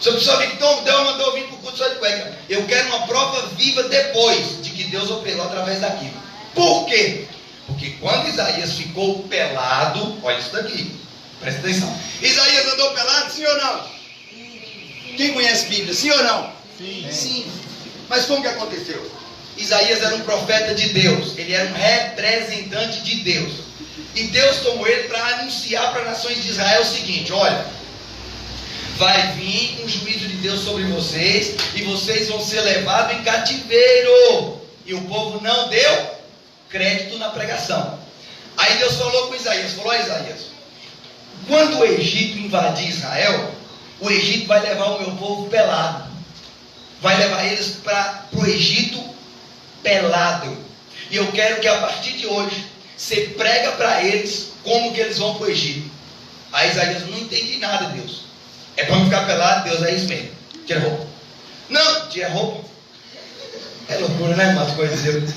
[SPEAKER 1] Se a pessoa diz que Deus mandou vir para o culto só de cueca, eu quero uma prova viva depois de que Deus operou através daquilo. Por quê? Porque quando Isaías ficou pelado, olha isso daqui, presta atenção. Isaías andou pelado, sim ou não? Quem conhece Bíblia, sim ou não?
[SPEAKER 2] Sim.
[SPEAKER 1] Sim. Mas como que aconteceu? Isaías era um profeta de Deus, ele era um representante de Deus. E Deus tomou ele para anunciar para as nações de Israel o seguinte: olha, vai vir um juízo de Deus sobre vocês, e vocês vão ser levados em cativeiro. E o povo não deu crédito na pregação. Aí Deus falou com Isaías, falou: Isaías, quando o Egito invadir Israel, o Egito vai levar o meu povo pelado. Vai levar eles para o Egito pelado. E eu quero que a partir de hoje você prega para eles como que eles vão para o Egito. Aí Isaías: não entendi nada, Deus. É para não ficar pelado? Deus, é isso mesmo. Tira a roupa. Não, tira a roupa. É loucura, né, irmão? Coisa de Deus.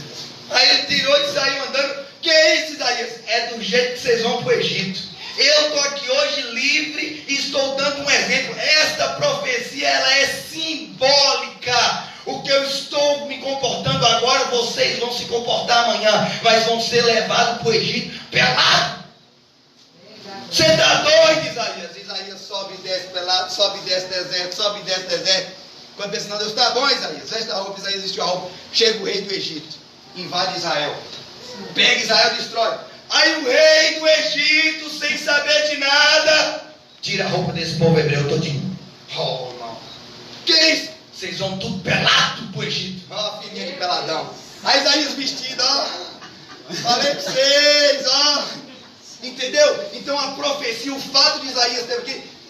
[SPEAKER 1] Aí ele tirou e saiu andando. Que é isso, Isaías? É do jeito que vocês vão para o Egito. Eu estou aqui hoje livre e estou dando um exemplo. Esta profecia, ela é simbólica. O que eu estou me comportando agora, vocês vão se comportar amanhã, mas vão ser levados para o Egito pelado. Você está doido, Isaías? Isaías sobe e desce pelado, sobe e desce deserto, sobe e desce deserto. Quando pensa, não, Deus, está bom, Isaías, veste a roupa. Isaías vestiu a roupa. Chega o rei do Egito, invade Israel, pega Israel e destrói. Aí o rei do Egito, sem saber de nada, tira a roupa desse povo hebreu todinho. Oh, irmão, que isso? Vocês vão tudo pelado pro Egito. Ó, filhinha de peladão. Aí Isaías vestido, ó. Falei para vocês, ó. Entendeu? Então a profecia, o fato de Isaías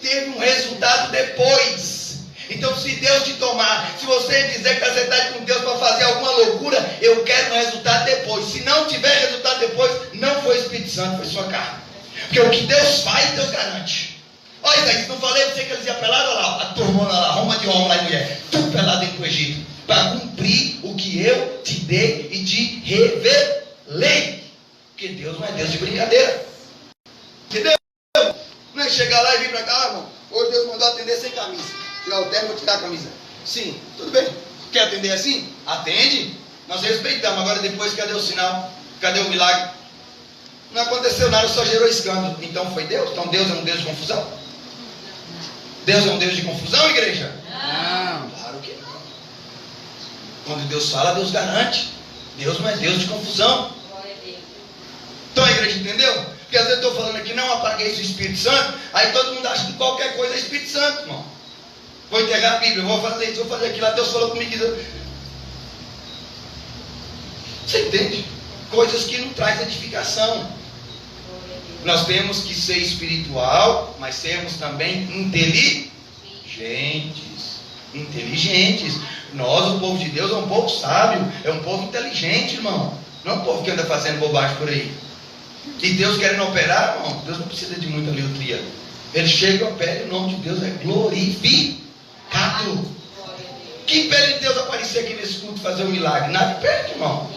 [SPEAKER 1] teve um resultado depois. Então, se Deus te tomar, se você dizer que você está com Deus para fazer alguma loucura, eu quero um resultado depois. Se não tiver resultado depois, não foi o Espírito Santo, foi sua carne. Porque o que Deus faz, Deus garante. Olha, Isaías, não falei para você que eles iam pelado? Olha lá, a turmona lá, Roma de homem lá e mulher, tudo pelado dentro do Egito, para cumprir o que eu te dei e te revelei. Porque Deus não é Deus de brincadeira. Entendeu? Não é chegar lá e vir para cá, irmão. Hoje Deus mandou atender sem camisa. Tirar o terno, vou tirar a camisa. Sim, tudo bem. Quer atender assim? Atende. Nós respeitamos. Agora depois, cadê o sinal? Cadê o milagre? Não aconteceu nada, só gerou escândalo. Então foi Deus? Então Deus é um Deus de confusão? Deus é um Deus de confusão, igreja?
[SPEAKER 3] Não.
[SPEAKER 1] Claro que não. Quando Deus fala, Deus garante. Deus não é Deus de confusão. Então a igreja entendeu? Porque às vezes eu estou falando aqui, não apagueis o Espírito Santo, aí todo mundo acha que qualquer coisa é Espírito Santo, irmão. Vou entregar a Bíblia, vou fazer isso, vou fazer aquilo, lá Deus falou comigo. Você entende? Coisas que não trazem edificação. Nós temos que ser espiritual, mas sermos também inteligentes. Nós, o povo de Deus, é um povo sábio, é um povo inteligente, irmão. Não é um povo que anda fazendo bobagem por aí. E Deus querendo operar, irmão, Deus não precisa de muita liutria. Ele chega e opera, e o nome de Deus é glorificado. Que impede de Deus aparecer aqui nesse culto e fazer um milagre? Nada impede, irmão.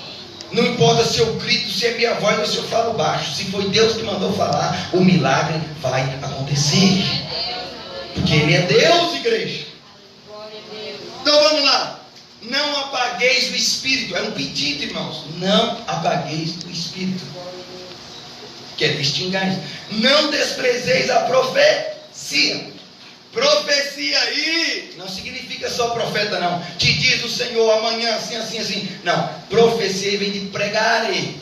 [SPEAKER 1] Não importa se eu grito, se é minha voz ou se eu falo baixo. Se foi Deus que mandou falar, o milagre vai acontecer. Porque Ele é Deus, igreja. Então vamos lá. Não apagueis o Espírito. É um pedido, irmãos. Não apagueis o Espírito. Que é distingais. Não desprezeis a profecia. Profecia aí não significa só profeta, não. Te diz o Senhor amanhã assim, assim, assim. Não. Profecia vem de pregare,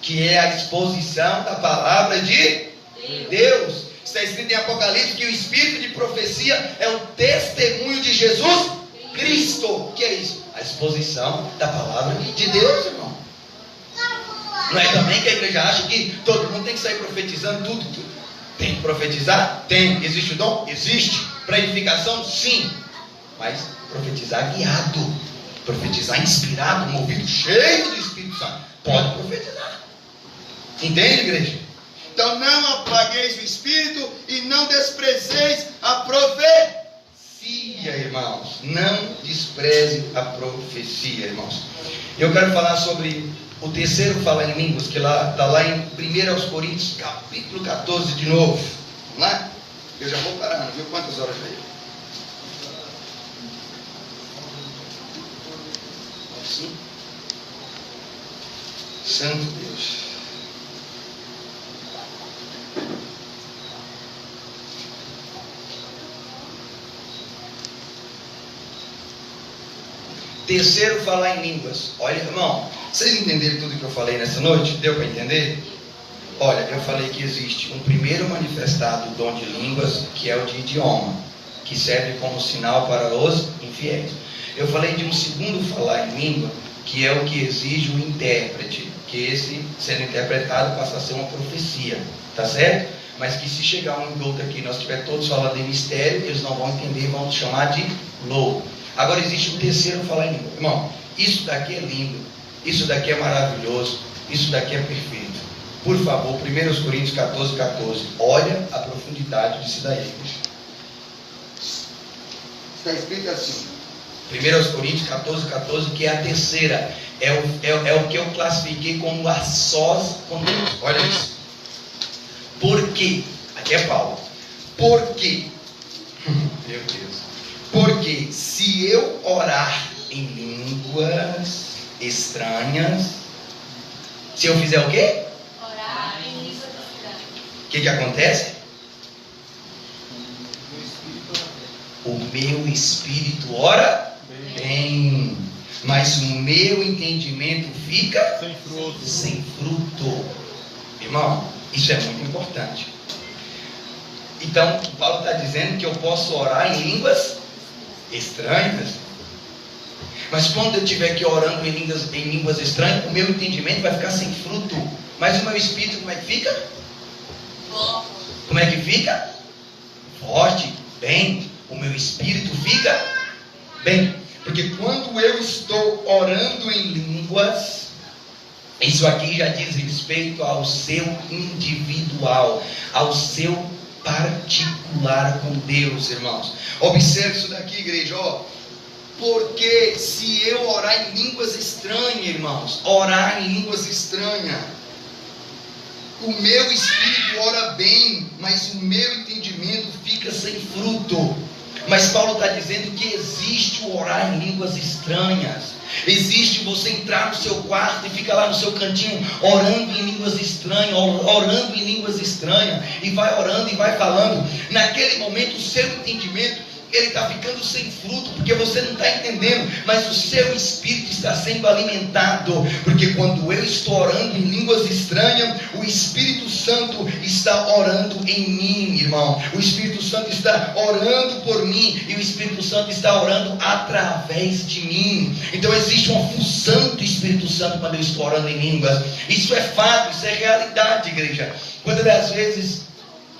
[SPEAKER 1] que é a exposição da palavra de Deus. Está escrito em Apocalipse que o espírito de profecia é o testemunho de Jesus Cristo. O que é isso? A exposição da palavra de Deus, irmão. Não é também que a igreja acha que todo mundo tem que sair profetizando tudo. Tem que profetizar? Tem. Existe o dom? Existe. Para edificação? Sim. Mas profetizar guiado. Profetizar inspirado, movido, cheio do Espírito Santo. Pode profetizar. Entende, igreja? Então não apagueis o Espírito e não desprezeis a profecia, irmãos. Não despreze a profecia, irmãos. Eu quero falar sobre o terceiro falar em línguas, que está lá em 1 Coríntios, capítulo 14 de novo. Vamos lá? Eu já vou parando, viu? Quantas horas já é? Assim. Santo Deus. Terceiro, falar em línguas. Olha, irmão, vocês entenderam tudo que eu falei nessa noite? Deu para entender? Olha, eu falei que existe um primeiro manifestado dom de línguas, que é o de idioma, que serve como sinal para os infiéis. Eu falei de um segundo falar em língua, que é o que exige um intérprete, que esse, sendo interpretado, passa a ser uma profecia, tá certo? Mas que se chegar um doutor aqui, nós estiver todos falando em mistério, eles não vão entender, vão chamar de louco. Agora existe um terceiro falar em língua. Irmão, isso daqui é lindo, isso daqui é maravilhoso, isso daqui é perfeito. Por favor, 1 Coríntios 14, 14. Olha a profundidade disso daí. Está escrito assim. 1 Coríntios 14, 14, que é a terceira. É o que eu classifiquei como a sós com Deus. Olha isso. Por quê? Aqui é Paulo. Por quê? Meu Deus. Porque se eu orar em línguas estranhas, se eu fizer o quê?
[SPEAKER 4] Orar em línguas estranhas.
[SPEAKER 1] O que acontece? O meu espírito ora bem, mas o meu entendimento fica sem fruto. Irmão, isso é muito importante. Então, Paulo está dizendo que eu posso orar em línguas estranhas, mas quando eu estiver aqui orando em línguas estranhas, o meu entendimento vai ficar sem fruto. Mas o meu espírito, como é que fica? Como é que fica? Forte, bem. o meu espírito fica bem. Porque quando eu estou orando em línguas, isso aqui já diz respeito ao seu individual, ao seu particular com Deus, irmãos. Observe isso daqui, igreja, porque se eu orar em línguas estranhas, irmãos, orar em línguas estranhas, o meu espírito ora bem, mas o meu entendimento fica sem fruto. Mas Paulo está dizendo que existe o orar em línguas estranhas. Existe você entrar no seu quarto e ficar lá no seu cantinho orando em línguas estranhas, orando em línguas estranhas, e vai orando e vai falando. Naquele momento o seu entendimento ele está ficando sem fruto, porque você não está entendendo, mas o seu espírito está sendo alimentado, porque quando eu estou orando em línguas estranhas, o Espírito Santo está orando em mim, irmão. O Espírito Santo está orando por mim, e o Espírito Santo está orando através de mim. Então existe uma fusão do Espírito Santo quando eu estou orando em línguas. Isso é fato, isso é realidade, igreja. Quando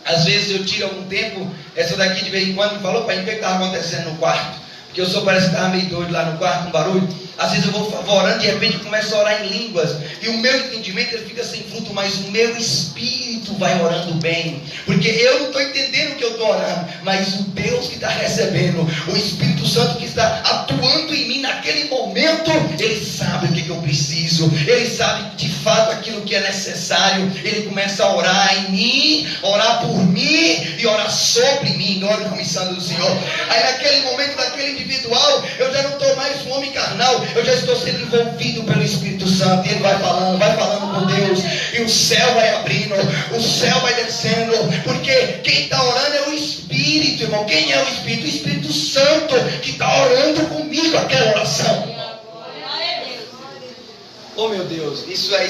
[SPEAKER 1] às vezes eu tiro algum tempo, essa daqui de vez em quando me falou, pai, o que estava acontecendo no quarto? Porque eu sou, parece que estava meio doido lá no quarto, com barulho. Às vezes eu vou orando, de repente eu começo a orar em línguas, e o meu entendimento ele fica sem fruto, mas o meu espírito vai orando bem, porque eu não estou entendendo o que eu estou orando, mas o Deus que está recebendo, o Espírito Santo que está atuando em mim naquele momento, ele sabe o que eu preciso, ele sabe de fato aquilo que é necessário. Ele começa a orar em mim, orar por mim e orar sobre mim, em nome da comissão do Senhor. Aí naquele momento, naquele individual, eu já não estou mais um homem carnal, eu já estou sendo envolvido pelo Espírito Santo, e ele vai falando com Deus, e o céu vai abrindo, o céu vai descendo, porque quem está orando é o Espírito, irmão. Quem é o Espírito? O Espírito Santo que está orando comigo aquela oração. Oh meu Deus, isso é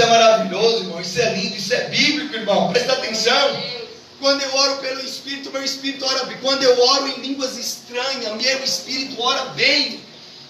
[SPEAKER 1] maravilhoso, irmão. Isso é lindo, isso é bíblico, irmão. Presta atenção. Quando eu oro pelo Espírito, meu Espírito ora bem. Quando eu oro em línguas estranhas, meu Espírito ora bem.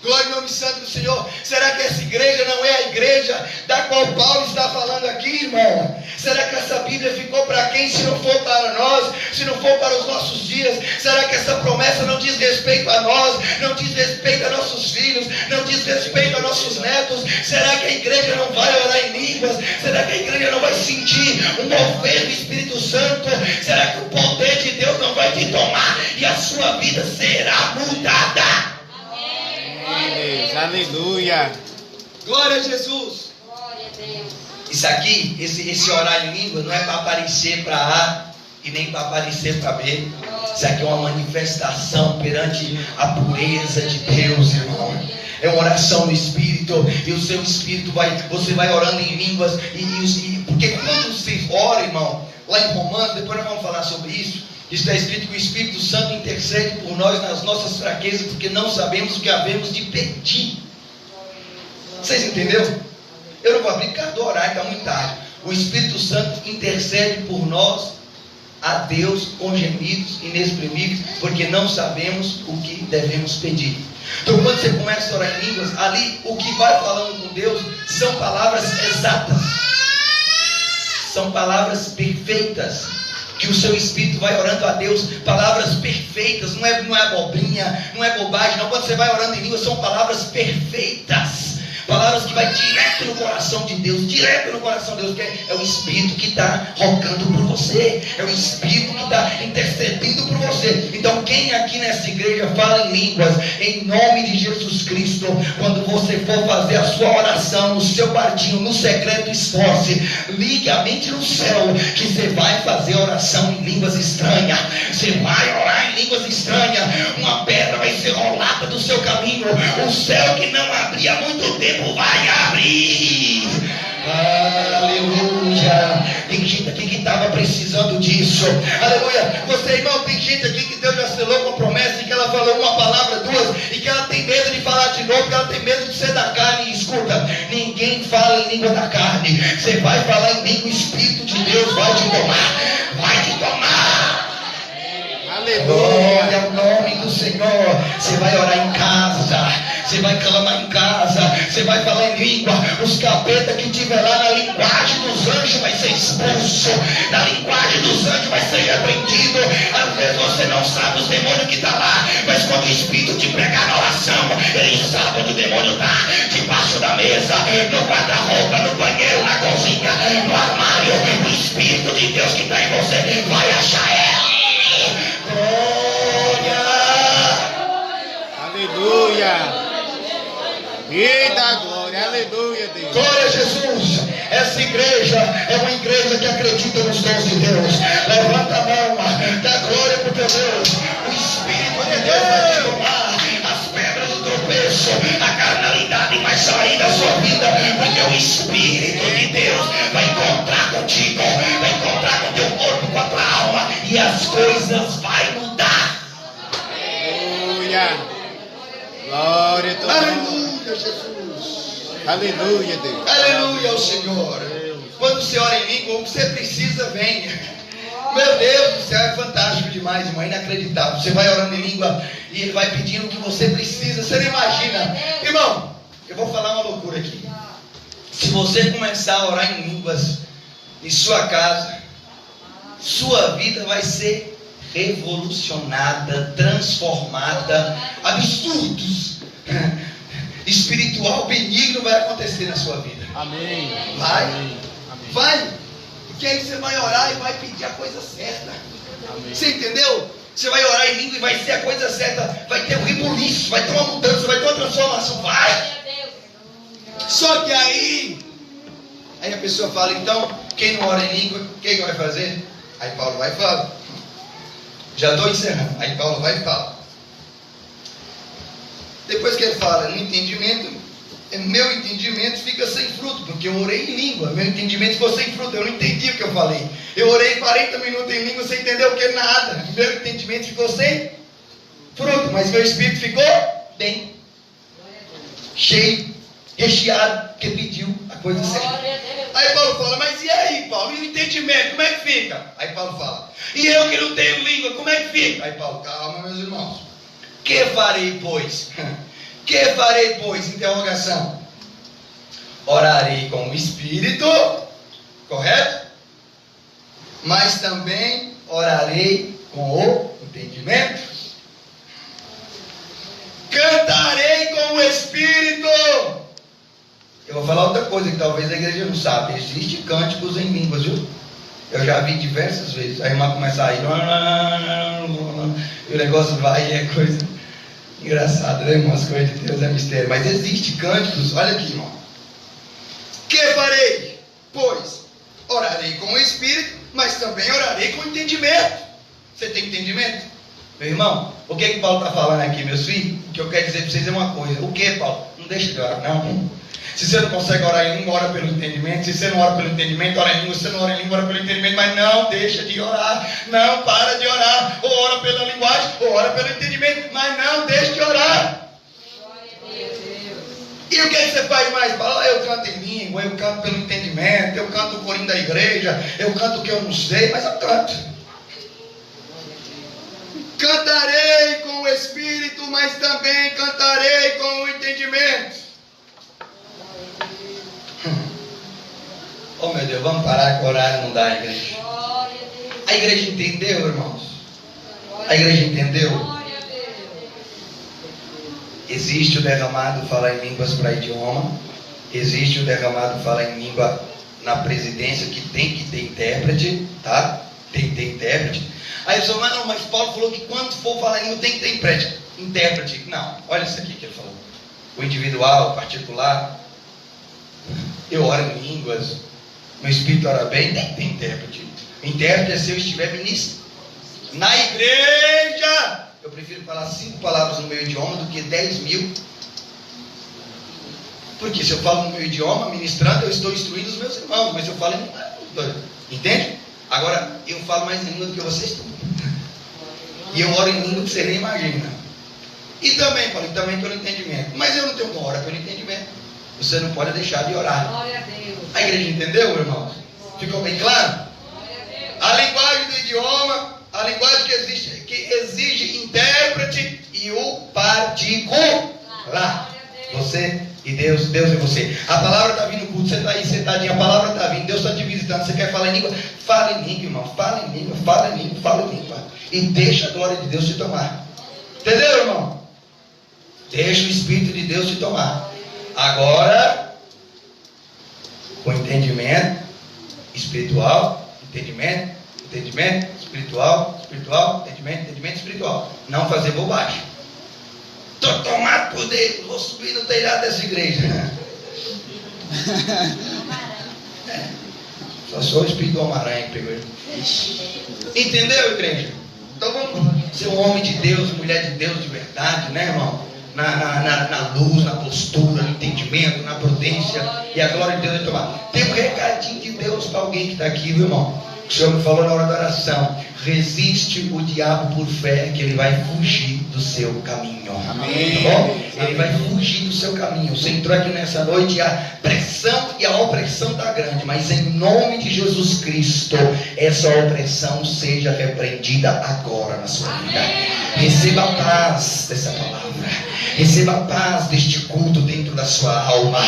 [SPEAKER 1] Glória ao nome santo do Senhor. Será que essa igreja não é a igreja da qual Paulo está falando aqui, irmão? Será que essa Bíblia ficou para quem, se não for para nós, se não for para os nossos dias? Será que essa promessa não diz respeito a nós, não diz respeito a nossos filhos, não diz respeito a nossos netos? Será que a igreja não vai orar em línguas? Será que a igreja não vai sentir um mover do Espírito Santo? Será que o poder de Deus não vai te tomar e a sua vida será mudada?
[SPEAKER 2] Aleluia.
[SPEAKER 1] Glória a Jesus.
[SPEAKER 4] Glória a Deus.
[SPEAKER 1] Isso aqui, esse orar em língua, não é para aparecer para A e nem para aparecer para B. Isso aqui é uma manifestação perante a pureza de Deus, irmão. É uma oração no Espírito, e o seu Espírito você vai orando em línguas, porque quando você ora, irmão, lá em Romanos, depois nós vamos falar sobre isso. Está escrito que o Espírito Santo intercede por nós nas nossas fraquezas, porque não sabemos o que havemos de pedir. Vocês entenderam? Eu não vou abrir porque adorar, está muito tarde. O Espírito Santo intercede por nós a Deus com gemidos inexprimíveis, porque não sabemos o que devemos pedir. Então quando você começa a orar em línguas, ali o que vai falando com Deus são palavras exatas, são palavras perfeitas, que o seu Espírito vai orando a Deus, palavras perfeitas, não é abobrinha, não é bobagem, não. Quando você vai orando em línguas, são palavras perfeitas, palavras que vai direto no coração de Deus, direto no coração de Deus, que é o Espírito que está rogando por você, é o Espírito que está intercedendo por você. Então quem aqui nessa igreja fala em línguas, em nome de Jesus Cristo, quando você for fazer a sua oração no seu quartinho, no secreto, esforce, ligue a mente no céu, que você vai fazer oração em línguas estranhas, você vai orar em línguas estranhas, uma pedra vai ser rolada do seu caminho, o céu que não abria há muito tempo vai abrir. Aleluia. Tem gente aqui que estava precisando disso. Aleluia. Você, irmão, tem gente aqui que Deus já selou com a promessa, e que ela falou uma palavra, duas, e que ela tem medo de falar de novo, que ela tem medo de ser da carne. E escuta, ninguém fala em língua da carne. Você vai falar em língua, o Espírito de Deus vai te tomar. Vai te tomar. Glória ao nome do Senhor. Você vai orar em casa, você vai clamar em casa, você vai falar em língua. Os capetas que tiver lá na linguagem dos anjos vai ser expulso, na linguagem dos anjos vai ser repreendido, no guarda-roupa, no banheiro, na cozinha, no armário. O Espírito de Deus que está em você vai achar ele. Glória!
[SPEAKER 2] Aleluia! Eita glória, aleluia, Deus.
[SPEAKER 1] Glória a Jesus. Essa igreja é uma igreja que acredita nos dons de Deus. Levanta a mão, dá glória para o teu Deus. O Espírito de Deus vai te tomar. As pedras do tropeço, a carnalidade vai sair da sua vida, porque o Espírito de Deus vai encontrar contigo, vai encontrar com o teu corpo, com a tua alma, e as coisas vão mudar.
[SPEAKER 2] Aleluia. Glória a Deus.
[SPEAKER 1] Aleluia, Jesus.
[SPEAKER 2] Aleluia, Deus.
[SPEAKER 1] Aleluia ao Senhor. Quando você ora em língua, o que você precisa vem. Meu Deus do céu, é fantástico demais, irmão, inacreditável. Você vai orando em língua e ele vai pedindo o que você precisa. Você não imagina. Irmão, eu vou falar uma loucura aqui. Se você começar a orar em línguas em sua casa, sua vida vai ser revolucionada, transformada. Absurdos espiritual benigno vai acontecer na sua vida.
[SPEAKER 2] Amém.
[SPEAKER 1] Vai.
[SPEAKER 2] Amém.
[SPEAKER 1] Vai. Porque aí você vai orar e vai pedir a coisa certa.
[SPEAKER 2] Amém.
[SPEAKER 1] Você entendeu? Você vai orar em língua e vai ser a coisa certa. Vai ter um rebuliço, vai ter uma mudança, vai ter uma transformação. Vai. Só que aí a pessoa fala, então, quem não ora em língua, o que vai fazer? Aí Paulo vai e fala. Já estou encerrando. Aí Paulo vai e fala. Depois que ele fala no entendimento, meu entendimento fica sem fruto, porque eu orei em língua. Meu entendimento ficou sem fruto, eu não entendi o que eu falei. Eu orei 40 minutos em língua, você entendeu o que? Nada. Meu entendimento ficou sem fruto, mas meu espírito ficou bem, cheio, recheado, porque pediu a coisa certa. Aí Paulo fala, mas e aí, Paulo? E o entendimento, como é que fica? Aí Paulo fala, e eu que não tenho língua, como é que fica? Aí Paulo, calma, meus irmãos. Que farei, pois? Que farei, pois? Interrogação. Orarei com o Espírito, correto? Mas também orarei com o entendimento. Cantarei com o Espírito. Eu vou falar outra coisa que talvez a igreja não sabe. Existem cânticos em línguas, viu? Eu já vi diversas vezes. Aí a irmã começa a ir. E o negócio vai e é coisa engraçada, né, irmão? As coisas de Deus é mistério. Mas existe cânticos. Olha aqui, irmão. Que farei? Pois orarei com o Espírito, mas também orarei com o entendimento. Você tem entendimento? Meu irmão, o que Paulo está falando aqui, meus filhos? O que eu quero dizer para vocês é uma coisa. O que, Paulo? Não deixa de orar, não. Se você não consegue orar em língua, ora pelo entendimento. Se você não ora pelo entendimento, ora em língua. Se você não ora em língua, ora pelo entendimento. Mas não deixa de orar. Não para de orar. Ou ora pela linguagem, ou ora pelo entendimento. Mas não deixa de orar. E o que você faz mais? Fala, eu canto em língua, eu canto pelo entendimento, eu canto o corinho da igreja, eu canto o que eu não sei, mas eu canto. Cantarei com o Espírito, mas também cantarei com o entendimento. Oh meu Deus, vamos parar com o horário, não dá, igreja. A igreja entendeu, irmãos? A igreja entendeu? Existe o derramado falar em línguas para idioma. Existe o derramado falar em língua na presidência, que tem que ter intérprete, tá? Tem que ter intérprete. Aí você fala, não, mas Paulo falou que quando for falar em língua tem que ter intérprete. Não, olha isso aqui que ele falou. O individual, o particular. Eu oro em línguas. Meu espírito ora bem, tem que ter intérprete. Intérprete é se eu estiver ministro. Na igreja, eu prefiro falar 5 palavras no meu idioma do que 10.000. Porque se eu falo no meu idioma, ministrando, eu estou instruindo os meus irmãos. Mas eu falo em língua. Entende? Agora, eu falo mais língua do que vocês estão. E eu oro em língua que você nem imagina. E também, Paulo, também pelo entendimento. Mas eu não tenho como orar pelo entendimento. Você não pode deixar de orar.
[SPEAKER 4] Glória a Deus.
[SPEAKER 1] A igreja entendeu, irmãos? Ficou bem claro? A linguagem do idioma, a linguagem que exige intérprete e o particular. Você e Deus, Deus e você. A palavra está vindo, culto, você está aí sentadinho, a palavra está vindo, Deus está te visitando. Você quer falar em língua? Fala em língua, irmão. Fala em língua, fala em língua, fala em língua. E deixa a glória de Deus te tomar. Entendeu, irmão? Deixa o Espírito de Deus te tomar. Agora, Com entendimento espiritual, entendimento espiritual, entendimento espiritual. Não fazer bobagem. Estou tomado por Deus, vou subir no telhado dessa igreja. Só sou o espírito do Homem-Aranha que pegou ele. Entendeu, igreja? Então vamos ser um homem de Deus, mulher de Deus de verdade, né, irmão? Na luz, na postura, no entendimento, na prudência. E a glória de Deus vai tomar. Tem um recadinho de Deus para alguém que está aqui, viu, irmão? O Senhor me falou na hora da oração: resiste o diabo por fé, que ele vai fugir do seu caminho.
[SPEAKER 2] Amém.
[SPEAKER 1] Tá bom? Ele vai fugir do seu caminho. Você entrou aqui nessa noite e a pressão e a opressão está grande, mas em nome de Jesus Cristo, essa opressão seja repreendida agora na sua vida. Receba a paz dessa palavra. Receba a paz deste culto dentro da sua alma.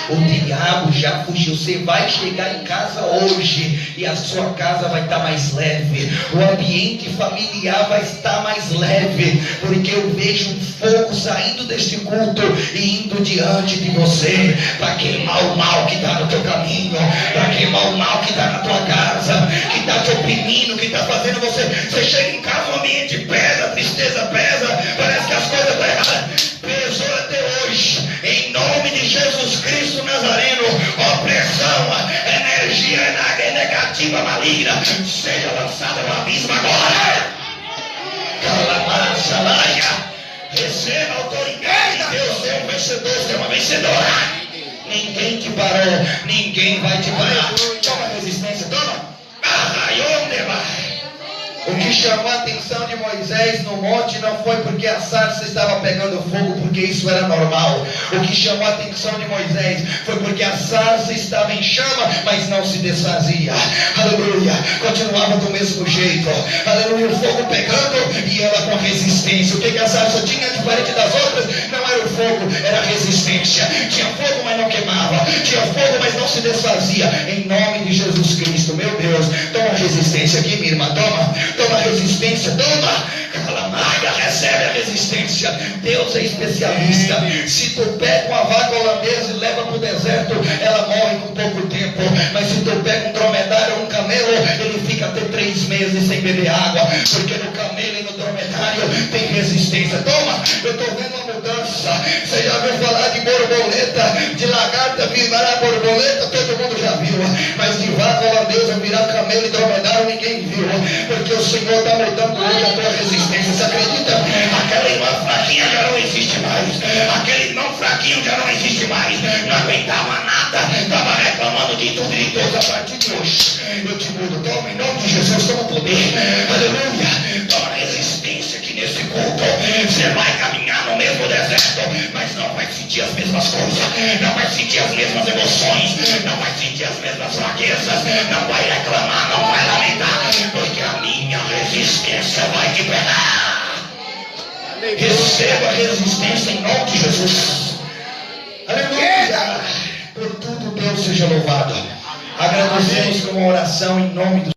[SPEAKER 1] O diabo já fugiu. Você vai chegar em casa hoje e a sua casa vai estar mais leve. O ambiente familiar vai estar mais leve, porque eu vejo um fogo saindo deste culto e indo diante de você para queimar o mal que está no teu caminho, para queimar o mal que está na tua casa, que está te oprimindo, que está fazendo você chega em casa, o ambiente pesa, a tristeza pesa, parece que as coisas estão erradas. Pesou até hoje, em nome de Jesus Cristo Nazareno. Opressão, energia negativa, maligna, seja lançada no abismo agora. Calamaçalaia. Receba a autoridade de Deus. Você é um vencedor, você é uma vencedora. Ninguém te parou, ninguém vai te parar. Toma resistência, toma. Onde vai? O que chamou a atenção de Moisés no monte não foi porque a sarça estava pegando fogo, porque isso era normal. O que chamou a atenção de Moisés foi porque a sarça estava em chama, mas não se desfazia. Aleluia. Continuava do mesmo jeito. Aleluia. O fogo pegando e ela com resistência. O que a sarça tinha diferente das outras? Não era o fogo, era a resistência. Tinha fogo, mas não queimava. Tinha fogo, mas não se desfazia. Em nome de Jesus Cristo, meu Deus, toma resistência aqui, minha irmã, toma resistência, toma. Calamaia, recebe a resistência. Deus é especialista. Se tu pega uma vaca holandesa e leva para o deserto, ela morre com pouco tempo. Mas se tu pega um dromedário ou um camelo, ele fica até 3 meses sem beber água, porque no camelo e no dromedário tem resistência. Toma, eu estou vendo uma mudança. Você já ouviu falar de borboleta, de lagarta virar borboleta? Todo mundo já viu. Mas de vaca holandesa virar camelo e dromedário ninguém viu, porque o Senhor está mudando hoje a tua resistência. Você acredita? Aquela irmã fraquinha já não existe mais. Aquele irmão fraquinho já não existe mais. Não aguentava nada, estava reclamando de tudo e de todos. A partir de hoje eu te mudo. Toma, em nome de Jesus, toma poder. Aleluia. Toma resistência aqui nesse culto. Você vai caminhar no mesmo deserto, mas não vai sentir as mesmas coisas, não vai sentir as mesmas emoções, não vai sentir as mesmas fraquezas, não vai reclamar, não vai lamentar, porque a minha resistência vai te pegar. Receba a resistência em nome de Jesus. Aleluia. Por tudo Deus seja louvado. Agradecemos com uma oração em nome do